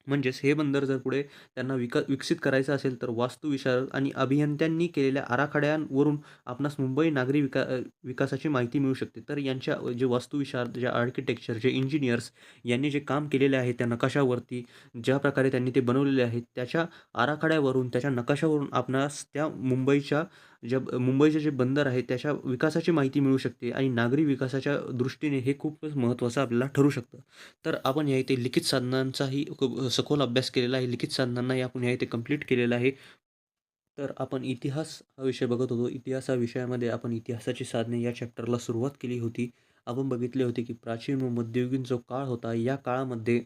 म्हणजेच हे बंदर जर पुढे त्यांना विकसित करायचं असेल तर वास्तुविशारद आणि अभियंत्यांनी केलेल्या आराखड्यांवरून आपणास मुंबई नागरी विकासाची माहिती मिळू शकते. तर यांच्या जे वास्तुविशारद, जे आर्किटेक्चर, जे इंजिनियर्स यांनी जे काम केलेले आहे त्या नकाशावरती, ज्या प्रकारे त्यांनी ते बनवलेले आहेत त्याच्या आराखड्यावरून, त्याच्या नकाशावरून आपणास त्या मुंबईचे जे बंदर आहे त्याच्या विकासाची माहिती मिळू शकते आणि नागरी विकासाच्या दृष्टीने हे खूपच महत्त्वाचं आपल्याला ठरू शकतं. तर आपण या इथे लिखित साधनांचाही खूप सखोल अभ्यास केलेला आहे. लिखित साधनांनाही आपण या इथे कंप्लीट केलेलं आहे. तर आपण इतिहास हा विषय बघत होतो. इतिहास या विषयामध्ये आपण इतिहासाची साधने या चॅप्टरला सुरुवात केली होती. आपण बघितले होते की प्राचीन व मध्ययुगीन जो काळ होता, या काळामध्ये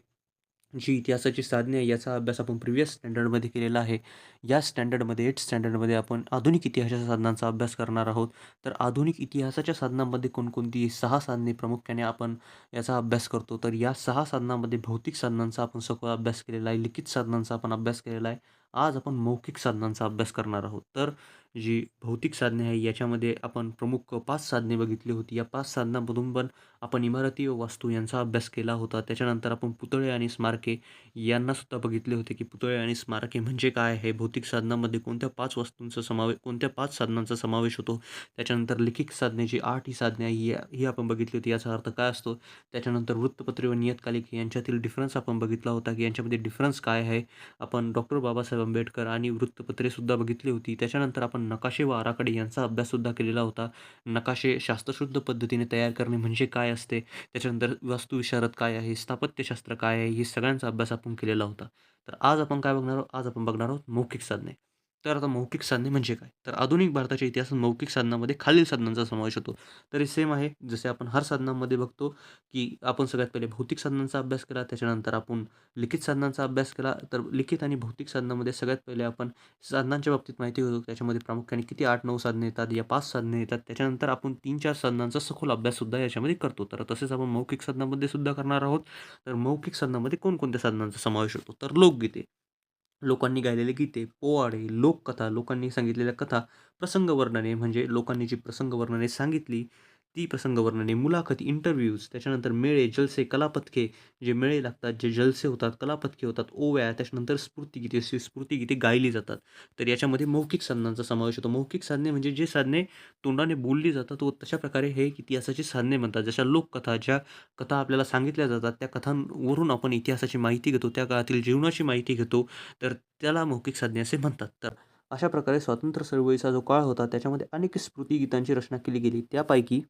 जी इतिहासाची साधने आहे याचा अभ्यास आपण प्रिव्हियस स्टँडर्डमध्ये केलेला आहे. या स्टँडर्डमध्ये 8th स्टँडर्डमध्ये आपण आधुनिक इतिहासाच्या साधनांचा अभ्यास करणार आहोत. तर आधुनिक इतिहासाच्या साधनांमध्ये कोणकोणती 6 साधने प्रामुख्याने आपण याचा अभ्यास करतो. तर या 6 साधनांमध्ये भौतिक साधनांचा आपण सखोल अभ्यास केलेला आहे. लिखित साधनांचा आपण अभ्यास केलेला आहे. आज आपण मौखिक साधनांचा अभ्यास करणार आहोत. तर जी भौतिक साधने आहे याच्यामध्ये आपण प्रमुख 5 साधने बघितली होती. या 5 साधनांमधून पण आपण इमारती व वास्तू यांचा अभ्यास केला होता. त्याच्यानंतर आपण पुतळे आणि स्मारके यांना सुद्धा बघितले होते की पुतळे आणि स्मारके म्हणजे काय आहे, भौतिक साधनांमध्ये कोणत्या 5 साधनांचा समावेश होतो. त्याच्यानंतर लिखित साधने जी 8 ही साधने आहे ही आपण बघितली होती, याचा अर्थ काय असतो. त्याच्यानंतर वृत्तपत्रे व नियतकालिके यांच्यातील डिफरन्स आपण बघितला होता की यांच्यामध्ये डिफरन्स काय आहे. आपण डॉक्टर बाबासाहेब आंबेडकर आणि वृत्तपत्रेसुद्धा बघितली होती. त्याच्यानंतर आपण नकाशे व आराखडे यांचा अभ्याससुद्धा केलेला होता. नकाशे शास्त्रशुद्ध पद्धतीने तयार करणे म्हणजे काय असते, त्याच्यानंतर वास्तुविशारद काय आहे, स्थापत्यशास्त्र काय आहे, हे सगळ्यांचा अभ्यास आपण केलेला होता. तर आज आपण काय बघणार आहोत? आज आपण बघणार आहोत मौखिक साधने. तर आता मौखिक साधने म्हणजे काय? तर आधुनिक भारताच्या इतिहासात मौखिक साधनामध्ये खालील साधनांचा समावेश होतो. तर हे सेम आहे जसे आपण हर साधनांमध्ये बघतो की आपण सगळ्यात पहिले भौतिक साधनांचा अभ्यास केला, त्याच्यानंतर आपण लिखित साधनांचा अभ्यास केला. तर लिखित आणि भौतिक साधनामध्ये सगळ्यात पहिले आपण साधनांच्या बाबतीत माहिती घेतो. त्याच्यामध्ये प्रामुख्याने किती 8-9 साधने येतात, या 5 साधने येतात. त्याच्यानंतर आपण 3-4 साधनांचा सखोल अभ्याससुद्धा याच्यामध्ये करतो. तर तसेच आपण मौखिक साधनामध्ये सुद्धा करणार आहोत. तर मौखिक साधनामध्ये कोणकोणत्या साधनांचा समावेश होतो? तर लोकगीते, लोकांनी गायलेले गीते, पोवाडे, लोककथा, लोकांनी सांगितलेल्या कथा, प्रसंग वर्णने म्हणजे लोकांनी जी प्रसंग वर्णने सांगितली ती प्रसंग वर्णने, मुलाखती, इंटरव्ह्यूज, त्याच्यानंतर मेळे, जलसे, कलापथके, जे मेळे लागतात, जे जलसे होतात, कलापथके होतात, ओव्या, त्याच्यानंतर स्फूर्तिगीते, स्फूर्तिगीते गायली जातात. तर याच्यामध्ये मौखिक साधनांचा समावेश होतो. मौखिक साधने म्हणजे जे साधने तोंडाने बोलली जातात व तशा प्रकारे हे एक इतिहासाची साधने म्हणतात. जशा लोककथा, ज्या कथा आपल्याला सांगितल्या जातात त्या कथांवरून आपण इतिहासाची माहिती घेतो, त्या काळातील जीवनाची माहिती घेतो. तर त्याला मौखिक साधने असे म्हणतात. तर अशा प्रकारे स्वातंत्र्य चळवळीचा जो काळ होता त्याच्यामध्ये अनेक स्मृतिगीतांची रचना केली गेली. त्यापैकी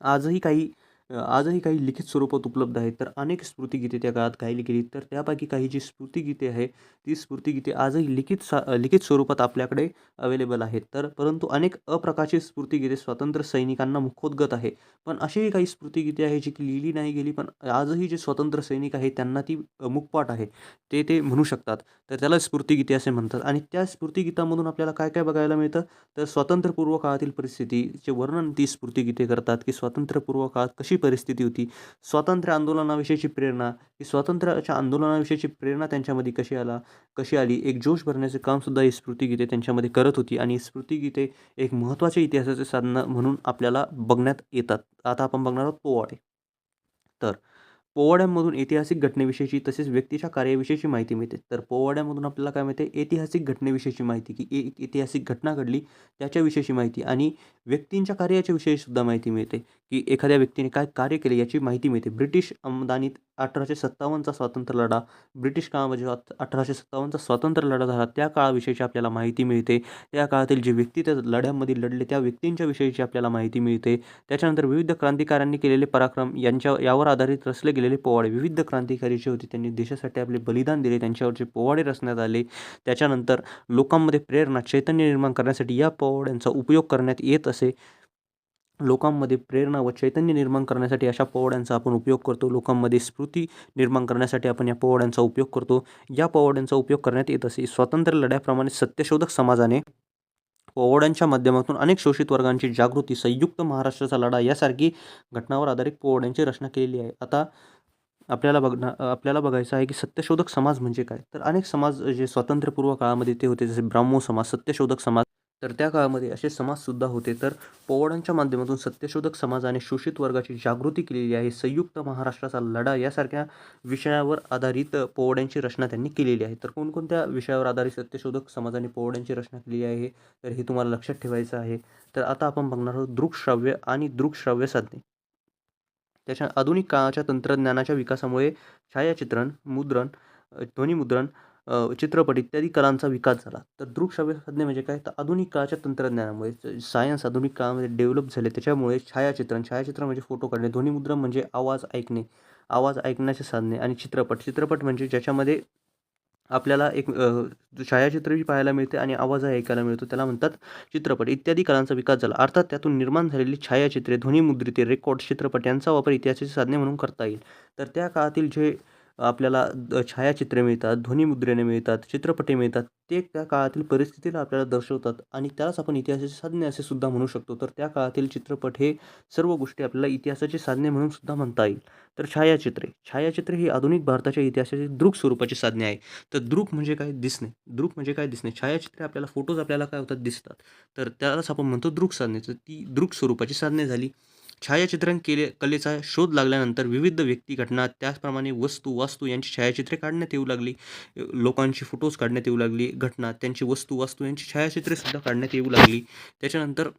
आजही काही आजही काही लिखित स्वरूपात उपलब्ध आहेत. तर अनेक स्मृतिगीते त्या काळात गायली गेली. तर त्यापैकी काही जी स्मृतिगीते आहे, ती स्मृतिगीते आजही लिखित स्वरूपात आपल्याकडे अवेलेबल आहेत. तर परंतु अनेक अप्रकाशित स्मृतिगीते स्वातंत्र्य सैनिकांना मुखोद्गत आहे. पण अशीही काही स्मृतिगीते आहे जी की लिहिली नाही गेली, पण आजही जे स्वातंत्र्य सैनिक आहेत त्यांना ती मुखपाठ आहे. ते म्हणू शकतात. तर त्याला स्फूर्तिगीते असे म्हणतात आणि त्या स्फूर्तिगीतामधून आपल्याला काय-काय बघायला मिळतं? तर स्वातंत्र्यपूर्व काळातील परिस्थितीचे वर्णन ती स्फूर्तिगीते करतात, की स्वातंत्र्यपूर्व काळात कशी परिस्थिती होती. स्वातंत्र्य आंदोलनाविषयीची प्रेरणा, की स्वातंत्र्याच्या आंदोलनाविषयीची प्रेरणा त्यांच्यामध्ये कशी आली. एक जोश भरण्याचे कामसुद्धा ही स्फूर्तिगीते त्यांच्यामध्ये करत होती आणि स्फूर्तिगीते एक महत्त्वाचे इतिहासाचे साधनं म्हणून आपल्याला बघण्यात येतात. आता आपण बघणार आहोत पोवाडे. तर पोवाड्यांमधून ऐतिहासिक घटनेविषयीची तसेच व्यक्तीच्या कार्याविषयीची माहिती मिळते. तर पोवाड्यामधून आपल्याला काय मिळते? ऐतिहासिक घटनेविषयीची माहिती, की एक ऐतिहासिक घटना घडली त्याच्याविषयीची माहिती आणि व्यक्तींच्या कार्याच्या विषयी सुद्धा माहिती मिळते, की एखाद्या व्यक्तीने काय कार्य केले याची माहिती मिळते. ब्रिटिश आमदानीत 1857चा स्वातंत्र्य लढा, ब्रिटिश काळामध्ये 1857चा स्वातंत्र्य लढा झाला त्या काळाविषयीची आपल्याला माहिती मिळते. त्या काळातील जे व्यक्ती त्या लढ्यामध्ये लढले त्या व्यक्तींच्या विषयीची आपल्याला माहिती मिळते. त्याच्यानंतर विविध क्रांतिकारकांनी केलेले पराक्रम यावर आधारित रचले गेलेले पोवाडे. विविध क्रांतिकारी जे होते त्यांनी देशासाठी आपले बलिदान दिले, त्यांच्यावरचे पोवाडे रचण्यात आले. त्याच्यानंतर लोकांमध्ये प्रेरणा, चैतन्य निर्माण करण्यासाठी या पोवाड्यांचा उपयोग करण्यात येत असे. लोकांमध्ये प्रेरणा व चैतन्य निर्माण करण्यासाठी अशा पोवाड्यांचा आपण उपयोग करतो. लोकांमध्ये स्फूर्ती निर्माण करण्यासाठी आपण या पोवाड्यांचा उपयोग करतो. या पोवाड्यांचा उपयोग करण्यात येत असे. स्वातंत्र्य लढ्याप्रमाणे सत्यशोधक समाजाने पोवाड्यांच्या माध्यमातून अनेक शोषित वर्गांची जागृती, संयुक्त महाराष्ट्राचा लढा यासारखी घटनावर आधारित पोवाड्यांची रचना केलेली आहे. आता आपल्याला बघायचं आहे की सत्यशोधक समाज म्हणजे काय? तर अनेक समाज जे स्वातंत्र्यपूर्व काळामध्ये ते होते, जसे ब्राह्मो समाज, सत्यशोधक समाज. तर त्या काळामध्ये असे समाजसुद्धा होते. तर पोवाड्यांच्या माध्यमातून सत्यशोधक समाजाने शोषित वर्गाची जागृती केलेली आहे. संयुक्त महाराष्ट्राचा लढा यासारख्या विषयावर आधारित पोवाड्यांची रचना त्यांनी केलेली आहे. तर कोणकोणत्या विषयावर आधारित सत्यशोधक समाजाने पोवाड्यांची रचना केली आहे, तर हे तुम्हाला लक्षात ठेवायचं आहे. तर आता आपण बघणार आहोत दृकश्राव्य आणि दृकश्राव्य साधने. त्याच्या आधुनिक काळाच्या तंत्रज्ञानाच्या विकासामुळे छायाचित्रण, मुद्रण, ध्वनिमुद्रण, चित्रपट इत्यादी कलांचा विकास झाला. तर दृकश्राव्य साधने म्हणजे काय? तर आधुनिक काळाच्या तंत्रज्ञानामुळे सायन्स आधुनिक काळामध्ये डेव्हलप झाले, त्याच्यामुळे छायाचित्रण म्हणजे फोटो काढणे, ध्वनिमुद्रण म्हणजे आवाज ऐकणे, आवाज ऐकण्याचे साधने, आणि चित्रपट म्हणजे ज्याच्यामध्ये आपल्याला एक छायाचित्रही पाहायला मिळते आणि आवाजही ऐकायला मिळतो, त्याला म्हणतात चित्रपट. इत्यादी कलांचा विकास झाला. अर्थात त्यातून निर्माण झालेली छायाचित्रे, ध्वनिमुद्रिते, रेकॉर्ड, चित्रपट यांचा वापर इतिहासाची साधने म्हणून करता येईल. तर त्या काळातील जे आपल्याला छायाचित्रे मिळतात, ध्वनिमुद्रणे मिळतात, चित्रपटे मिळतात, ते त्या काळातील परिस्थितीला आपल्याला दर्शवतात आणि त्यालाच आपण इतिहासाची साधने असे सुद्धा म्हणू शकतो. तर त्या काळातील चित्रपट हे सर्व गोष्टी आपल्याला इतिहासाची साधने म्हणून सुद्धा म्हणता येईल. तर छायाचित्रे ही आधुनिक भारताच्या इतिहासाची दृक स्वरूपाची साधने आहे. तर दृक म्हणजे काय? दिसणे. दृक म्हणजे काय? दिसणे. छायाचित्रे आपल्याला, फोटोज आपल्याला काय होतात? दिसतात. तर त्यालाच आपण म्हणतो दृक साधने. तर ती दृक स्वरूपाची साधने झाली. छायाचित्रण कलेचा शोध लागल्यानंतर विविध व्यक्ती, घटना, त्याचप्रमाणे वस्तू, वास्तू यांची छायाचित्रे काढण्यात येऊ लागली. लोकांची फोटोज काढण्यात येऊ लागली. घटना, त्यांची वस्तू, वास्तू यांची छायाचित्रे सुद्धा काढण्यात येऊ लागली. त्याच्यानंतर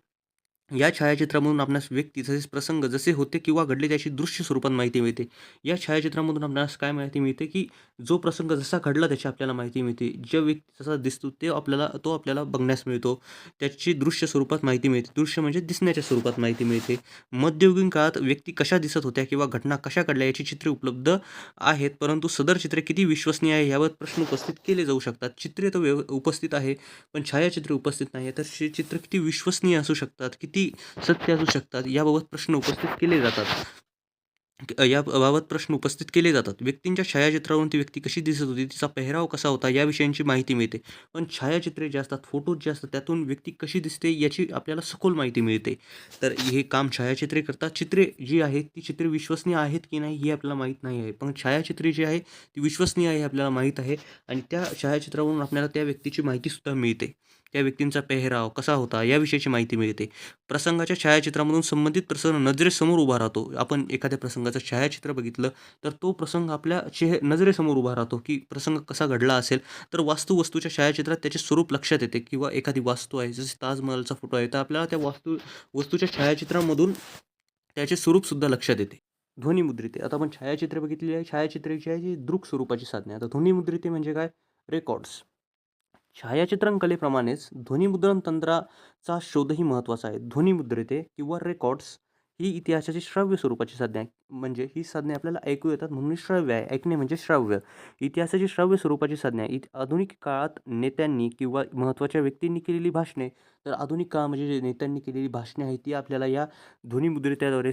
या छायाचित्रामधून आपणास व्यक्ती, तसेच प्रसंग जसे होते किंवा घडले त्याची दृश्य स्वरूपात माहिती मिळते. या छायाचित्रामधून आपणास काय माहिती मिळते की जो प्रसंग जसा घडला त्याची आपल्याला माहिती मिळते. जो व्यक्ती जसा दिसतो तो आपल्याला बघण्यास मिळतो. त्याची दृश्य स्वरूपात माहिती मिळते. दृश्य म्हणजे दिसण्याच्या स्वरूपात माहिती मिळते. मध्ययुगीन काळात व्यक्ती कशा दिसत होत्या किंवा घटना कशा घडल्या याची चित्रे उपलब्ध आहेत, परंतु सदर चित्रे किती विश्वसनीय आहे यावर प्रश्न उपस्थित केले जाऊ शकतात. चित्रे तर उपस्थित आहे, पण छायाचित्रे उपस्थित नाही आहे. तर हे चित्र किती विश्वसनीय असू शकतात, किती सत्य असू शकतात, याबाबत प्रश्न उपस्थित केले जातात. याबाबत प्रश्न उपस्थित केले जातात. व्यक्तींच्या छायाचित्रावरून ती व्यक्ती कशी दिसत होती, तिचा पेहराव कसा होता, याविषयीची माहिती मिळते. पण छायाचित्रे जे असतात, फोटोज जे असतात, त्यातून व्यक्ती कशी दिसते याची आपल्याला सखोल माहिती मिळते. तर हे काम छायाचित्रे करतात. चित्रे जी आहेत ती चित्रे विश्वसनीय आहेत की नाही हे आपल्याला माहीत नाही आहे. पण छायाचित्रे जी आहे ती विश्वसनीय आहे हे आपल्याला माहीत आहे आणि त्या छायाचित्रावरून आपल्याला त्या व्यक्तीची माहितीसुद्धा मिळते. त्या व्यक्तींचा पेहराव कसा होता याविषयीची माहिती मिळते. प्रसंगाच्या छायाचित्रामधून संबंधित प्रसंग नजरेसमोर उभा राहतो. आपण एखाद्या प्रसंगाचं छायाचित्र बघितलं तर तो प्रसंग आपल्या नजरेसमोर उभा राहतो की प्रसंग कसा घडला असेल. तर वस्तूच्या छायाचित्रात त्याचे स्वरूप लक्षात येते किंवा एखादी वास्तू आहे, जसे ताजमहलचा फोटो आहे, तर आपल्याला त्या वस्तूच्या छायाचित्रामधून त्याचे स्वरूपसुद्धा लक्षात येते. ध्वनिमुद्रिते. आता आपण छायाचित्रे बघितलेली आहे. छायाचित्रे आहे जी दृक स्वरूपाची साधने. आता ध्वनिमुद्रिते म्हणजे काय? रेकॉर्ड्स. छायाचित्रण कलेप्रमाणेच ध्वनिमुद्रण तंत्राचा शोधही महत्त्वाचा आहे. ध्वनिमुद्रिते किंवा रेकॉर्ड्स ही इतिहासाची श्राव्य स्वरूपाची साधने आहे. म्हणजे ही साधने आपल्याला ऐकू येतात म्हणून श्राव्य आहे. ऐकणे म्हणजे श्राव्य. इतिहासाची श्राव्य स्वरूपाची साधने आहे. आधुनिक काळात नेत्यांनी किंवा महत्त्वाच्या व्यक्तींनी केलेली भाषणे, तर आधुनिक काळामध्ये जे नेत्यांनी केलेली भाषणे आहेत ती आपल्याला या ध्वनिमुद्रिताद्वारे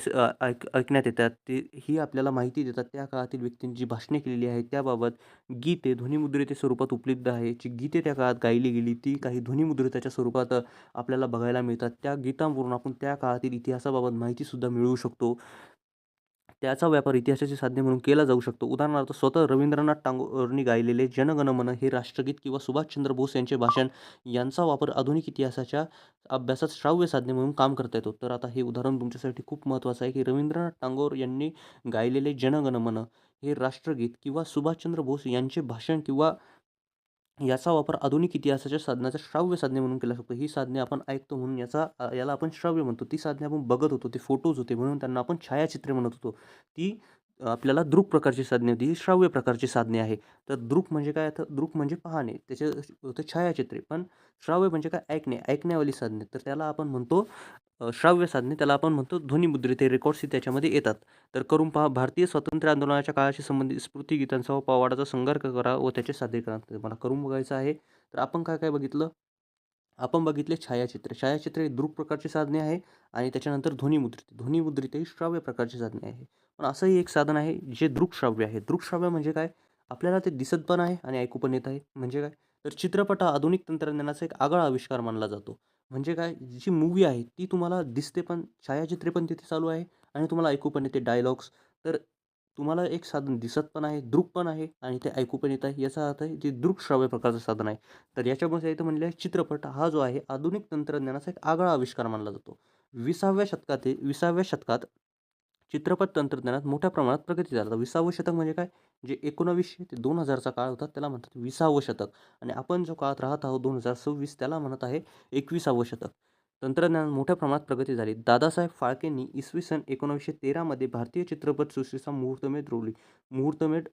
ऐकण्यात येतात. ही आपल्याला माहिती देतात. त्या काळातील व्यक्तींनी जी भाषणे केलेली आहेत त्याबाबत. गीते ध्वनिमुद्रित स्वरूपात उपलब्ध आहे. जी गीते त्या काळात गायली गेली ती काही ध्वनिमुद्रिताच्या स्वरूपात आपल्याला बघायला मिळतात. त्या गीतांवरून आपण त्या काळातील इतिहासाबाबत माहितीसुद्धा मिळवू शकतो. त्याचा व्यापार इतिहासाची साधने म्हणून केला जाऊ शकतो. उदाहरणार्थ स्वतः रवींद्रनाथ टागोरांनी गायलेले जनगण मन हे राष्ट्रगीत किंवा सुभाषचंद्र बोस यांचे भाषण यांचा वापर आधुनिक इतिहासाच्या अभ्यासात श्राव्य साधने म्हणून काम करता येतो. तर आता हे उदाहरण तुमच्यासाठी खूप महत्त्वाचं आहे की रवींद्रनाथ टागोर यांनी गायलेले जनगण मन हे राष्ट्रगीत किंवा सुभाषचंद्र बोस यांचे भाषण किंवा याचा वापर आधुनिक इतिहासाच्या साधनाच्या श्राव्य साधने म्हणून केला शकतो. ही साधने आपण ऐकतो म्हणून याला आपण श्राव्य म्हणतो. ती साधने आपण बघत होतो, ते फोटोज होते म्हणून त्यांना आपण छायाचित्रे म्हणत होतो. ती आपल्याला दृक प्रकारची साधने होती, ही श्राव्य प्रकारची साधने आहे. तर दृक म्हणजे काय? तर दृक म्हणजे पाहणे, त्याचे होतं छायाचित्रे. पण श्राव्य म्हणजे काय? ऐकणे, ऐकण्यावाली साधने. तर त्याला आपण म्हणतो श्राव्य साधने, त्याला आपण म्हणतो ध्वनिमुद्रित रेकॉर्ड्सही त्याच्यामध्ये येतात. तर करून पहा, भारतीय स्वातंत्र्य आंदोलनाच्या काळाशी संबंधित स्मृतिगीतांचा व पोवाडाचा संघर्ष करा व त्याचे सादरीकरण. तर मला करून बघायचं आहे. तर आपण काय काय बघितलं? आपण बघितले छायाचित्रे. छायाचित्रे ही दृक प्रकारची साधने आहे आणि त्याच्यानंतर ध्वनिमुद्रित. ध्वनिमुद्रित ही श्राव्य प्रकारची साधने आहे. पण असंही एक साधन आहे जे दृकश्राव्य आहे. दृकश्राव्य म्हणजे काय? आपल्याला ते दिसत पण आहे आणि ऐकू पण येत आहे. म्हणजे काय? तर चित्रपट हा आधुनिक तंत्रज्ञानाचा एक आगळा आविष्कार मानला जातो. म्हणजे काय? जी मूव्ही आहे ती तुम्हाला दिसते पण, छायाचित्रे पण तिथे चालू आहे आणि तुम्हाला ऐकू पण येते डायलॉग्स. तर तुम्हाला एक साधन दिसत पण आहे, दृक पण आहे आणि ते ऐकू पण येत आहे. याचा अर्थ आहे, जे दृकश्राव्य प्रकारचं साधन आहे. तर याच्यामध्ये इथं म्हणले आहे, चित्रपट हा जो आहे आधुनिक तंत्रज्ञानाचा एक आगळा आविष्कार मानला जातो. 20व्या शतकात चित्रपट तंत्रज्ञानात मोठ्या प्रमाणात प्रगती झाली. 20वं शतक म्हणजे काय? जे 1900 ते 2000चा काळ होता त्याला म्हणतात 20वं शतक आणि आपण जो काळात राहत आहोत 2026 त्याला म्हणत आहे 21वं शतक. तंत्रज्ञानात मोठ्या प्रमाणात प्रगती झाली. दादासाहेब फाळकेंनी इसवी सन 1913 मध्ये भारतीय चित्रपटसृष्टीचा मुहूर्तमेढ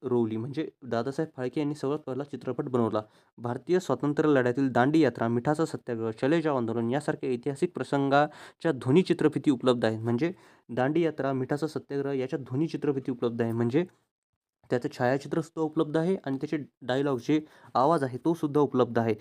रोवली. म्हणजे दादासाहेब फाळके यांनी सर्वात पहिला चित्रपट बनवला. भारतीय स्वातंत्र्य लढ्यातील दांडी यात्रा, मिठाचा सत्याग्रह, चले जाव आंदोलन यासारख्या ऐतिहासिक प्रसंगाच्या ध्वनिचित्रफिती उपलब्ध आहेत. म्हणजे दांडी यात्रा, मिठाचा सत्याग्रह याच्या ध्वनिचित्रफिती उपलब्ध आहे. म्हणजे त्याचं छायाचित्रसुद्धा उपलब्ध आहे आणि त्याचे डायलॉग जे आवाज आहे तो सुद्धा उपलब्ध आहे.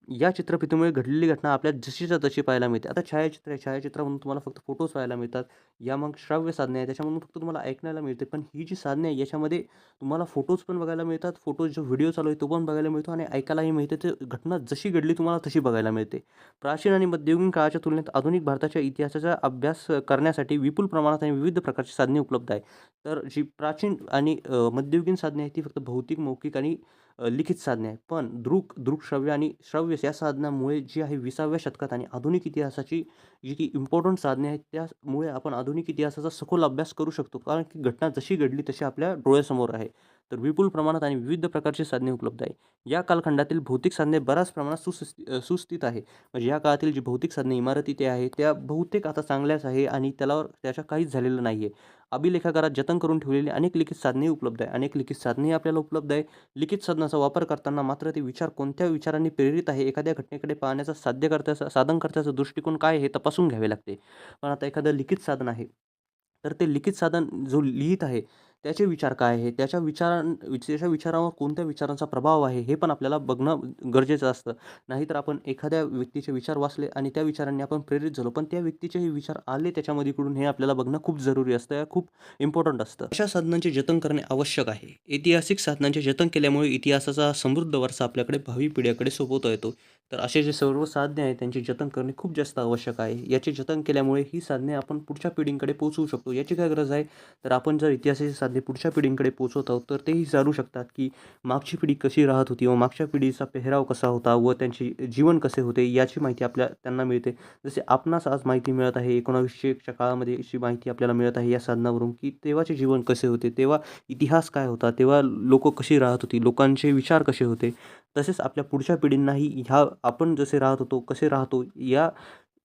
या चित्रफितीमुळे घडलेली घटना आपल्याला जशीच्या तशी पाहायला मिळते. आता छायाचित्र आहे, छायाचित्रामधून तुम्हाला फक्त फोटोज पाहायला मिळतात. या मग श्राव्य साधने आहे, त्याच्यामधून फक्त तुम्हाला ऐकण्याला मिळते. पण ही जी साधने आहे याच्यामध्ये तुम्हाला फोटोज पण बघायला मिळतात. फोटोज जो व्हिडिओ चालू आहे तो पण बघायला मिळतो आणि ऐकायलाही मिळते. ते घटना जशी घडली तुम्हाला तशी बघायला मिळते. प्राचीन आणि मध्ययुगीन काळाच्या तुलनेत आधुनिक भारताच्या इतिहासाचा अभ्यास करण्यासाठी विपुल प्रमाणात आणि विविध प्रकारची साधने उपलब्ध आहे. तर जी प्राचीन आणि मध्ययुगीन साधने आहेत ती फक्त भौतिक, मौखिक आणि लिखित साधने आहेत. पण दृकश्राव्य आणि श्राव्य या साधनामुळे जी आहे 20व्या शतकात आणि आधुनिक इतिहासाची जी की इम्पॉर्टंट साधने आहेत त्यामुळे आपण आधुनिक इतिहासाचा सखोल अभ्यास करू शकतो. कारण की घटना जशी घडली तशी आपल्या डोळ्यासमोर आहे. तर विपुल प्रमाणात आणि विविध प्रकारची साधने उपलब्ध आहे. या कालखंडातील भौतिक साधने बऱ्याच प्रमाणात सुस्थित आहे. म्हणजे या काळातील जी भौतिक साधने, इमारती ते आहे त्या बहुतेक आता चांगल्याच आहे आणि त्याच्या काहीच झालेलं नाही आहे. अभिलेखागारात जतन करून ठेवलेली अनेक लिखित साधनेही उपलब्ध आहे. अनेक लिखित साधनेही आपल्याला उपलब्ध आहे. लिखित साधनाचा वापर करताना मात्र ते विचार कोणत्या विचारांनी प्रेरित आहे, एखाद्या घटनेकडे पाहण्याचा साधनकर्त्याचा दृष्टिकोन काय आहे हे तपासून घ्यावे लागते. पण आता एखादं लिखित साधन आहे, तर ते लिखित साधन जो लिहित आहे, त्याचे विचार काय आहे? त्याच्या विचारावर कोणत्या विचारांचा प्रभाव आहे, हे पण आपल्याला बघणं गरजेचं असतं. नाहीतर आपण एखाद्या व्यक्तीचे विचार वाचले आणि त्या विचारांनी आपण प्रेरित झालो, पण त्या व्यक्तीचेही विचार आले त्याच्यामध्ये कुठून हे आपल्याला बघणं खूप जरुरी असतं, खूप इम्पॉर्टंट असतं. अशा साधनांचे जतन करणे आवश्यक आहे. ऐतिहासिक साधनांचे जतन केल्यामुळे इतिहासाचा समृद्ध वारसा आपल्याकडे भावी पिढ्याकडे सोपवता येतो. तर असे जे सर्व साधने आहेत त्यांचे जतन करणे खूप जास्त आवश्यक आहे. याचे जतन केल्यामुळे ही साधने आपण पुढच्या पिढींकडे पोहोचवू शकतो. याची काय गरज आहे? तर आपण जर इतिहासाची साधने पुढच्या पिढींकडे पोहोचवत आहोत, तर तेही जाणू शकतात, की मागची पिढी कशी राहत होती व मागच्या पिढीचा पेहराव कसा होता व त्यांचे जीवन कसे होते याची माहिती त्यांना मिळते. जसे आपणास आज माहिती मिळत आहे 1900च्या काळामध्ये अशी माहिती आपल्याला मिळत आहे या साधनावरून, की तेव्हाचे जीवन कसे होते, तेव्हा इतिहास काय होता, तेव्हा लोकं कशी राहत होती, लोकांचे विचार कसे होते. तसेच आपल्या पुढच्या पिढींनाही ह्या आपण जसे राहत होतो, कसे राहतो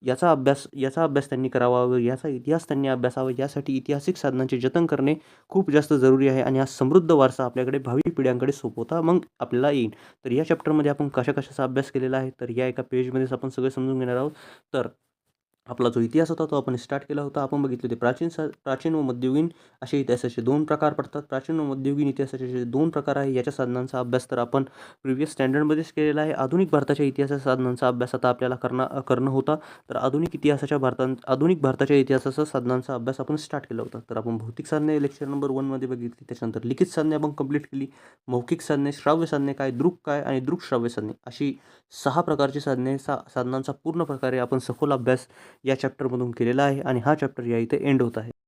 याचा अभ्यास त्यांनी करावा व याचा इतिहास त्यांनी अभ्यासावा. यासाठी ऐतिहासिक साधनांचे जतन करणे खूप जास्त जरुरी आहे आणि हा समृद्ध वारसा आपल्याकडे भावी पिढ्यांकडे सोपवता मग आपल्याला येईल. तर या चॅप्टरमध्ये आपण कशा-कशाचा अभ्यास केलेला आहे, तर या एका पेजमध्येच आपण सगळे समजून घेणार आहोत. तर आपला जो इतिहास होता तो आपण स्टार्ट केला होता. आपण बघितले होते प्राचीन व मध्ययुगीन असे इतिहासाचे 2 प्रकार पडतात. प्राचीन व मध्ययुगीन इतिहासाचे जे 2 प्रकार आहे याच्या साधनांचा अभ्यास तर आपण प्रिव्हियस स्टँडर्डमध्येच केलेला आहे. आधुनिक भारताच्या इतिहासाच्या साधनांचा अभ्यास आता आपल्याला करणं होता. तर आधुनिक भारताच्या इतिहासाच्या साधनांचा अभ्यास आपण स्टार्ट केला होता. तर आपण भौतिक साधने लेक्चर नंबर 1मध्ये बघितली. त्याच्यानंतर लिखित साधने आपण कंप्लीट केली. मौखिक साधने, श्राव्य साधने काय, दृक काय आणि दृकश्राव्य साधने अशी 6 प्रकारची साधनांचा पूर्ण प्रकारे आपण सखोल अभ्यास या चॅप्टरमधून केलेला आहे आणि हा चॅप्टर या इथे एंड होत आहे.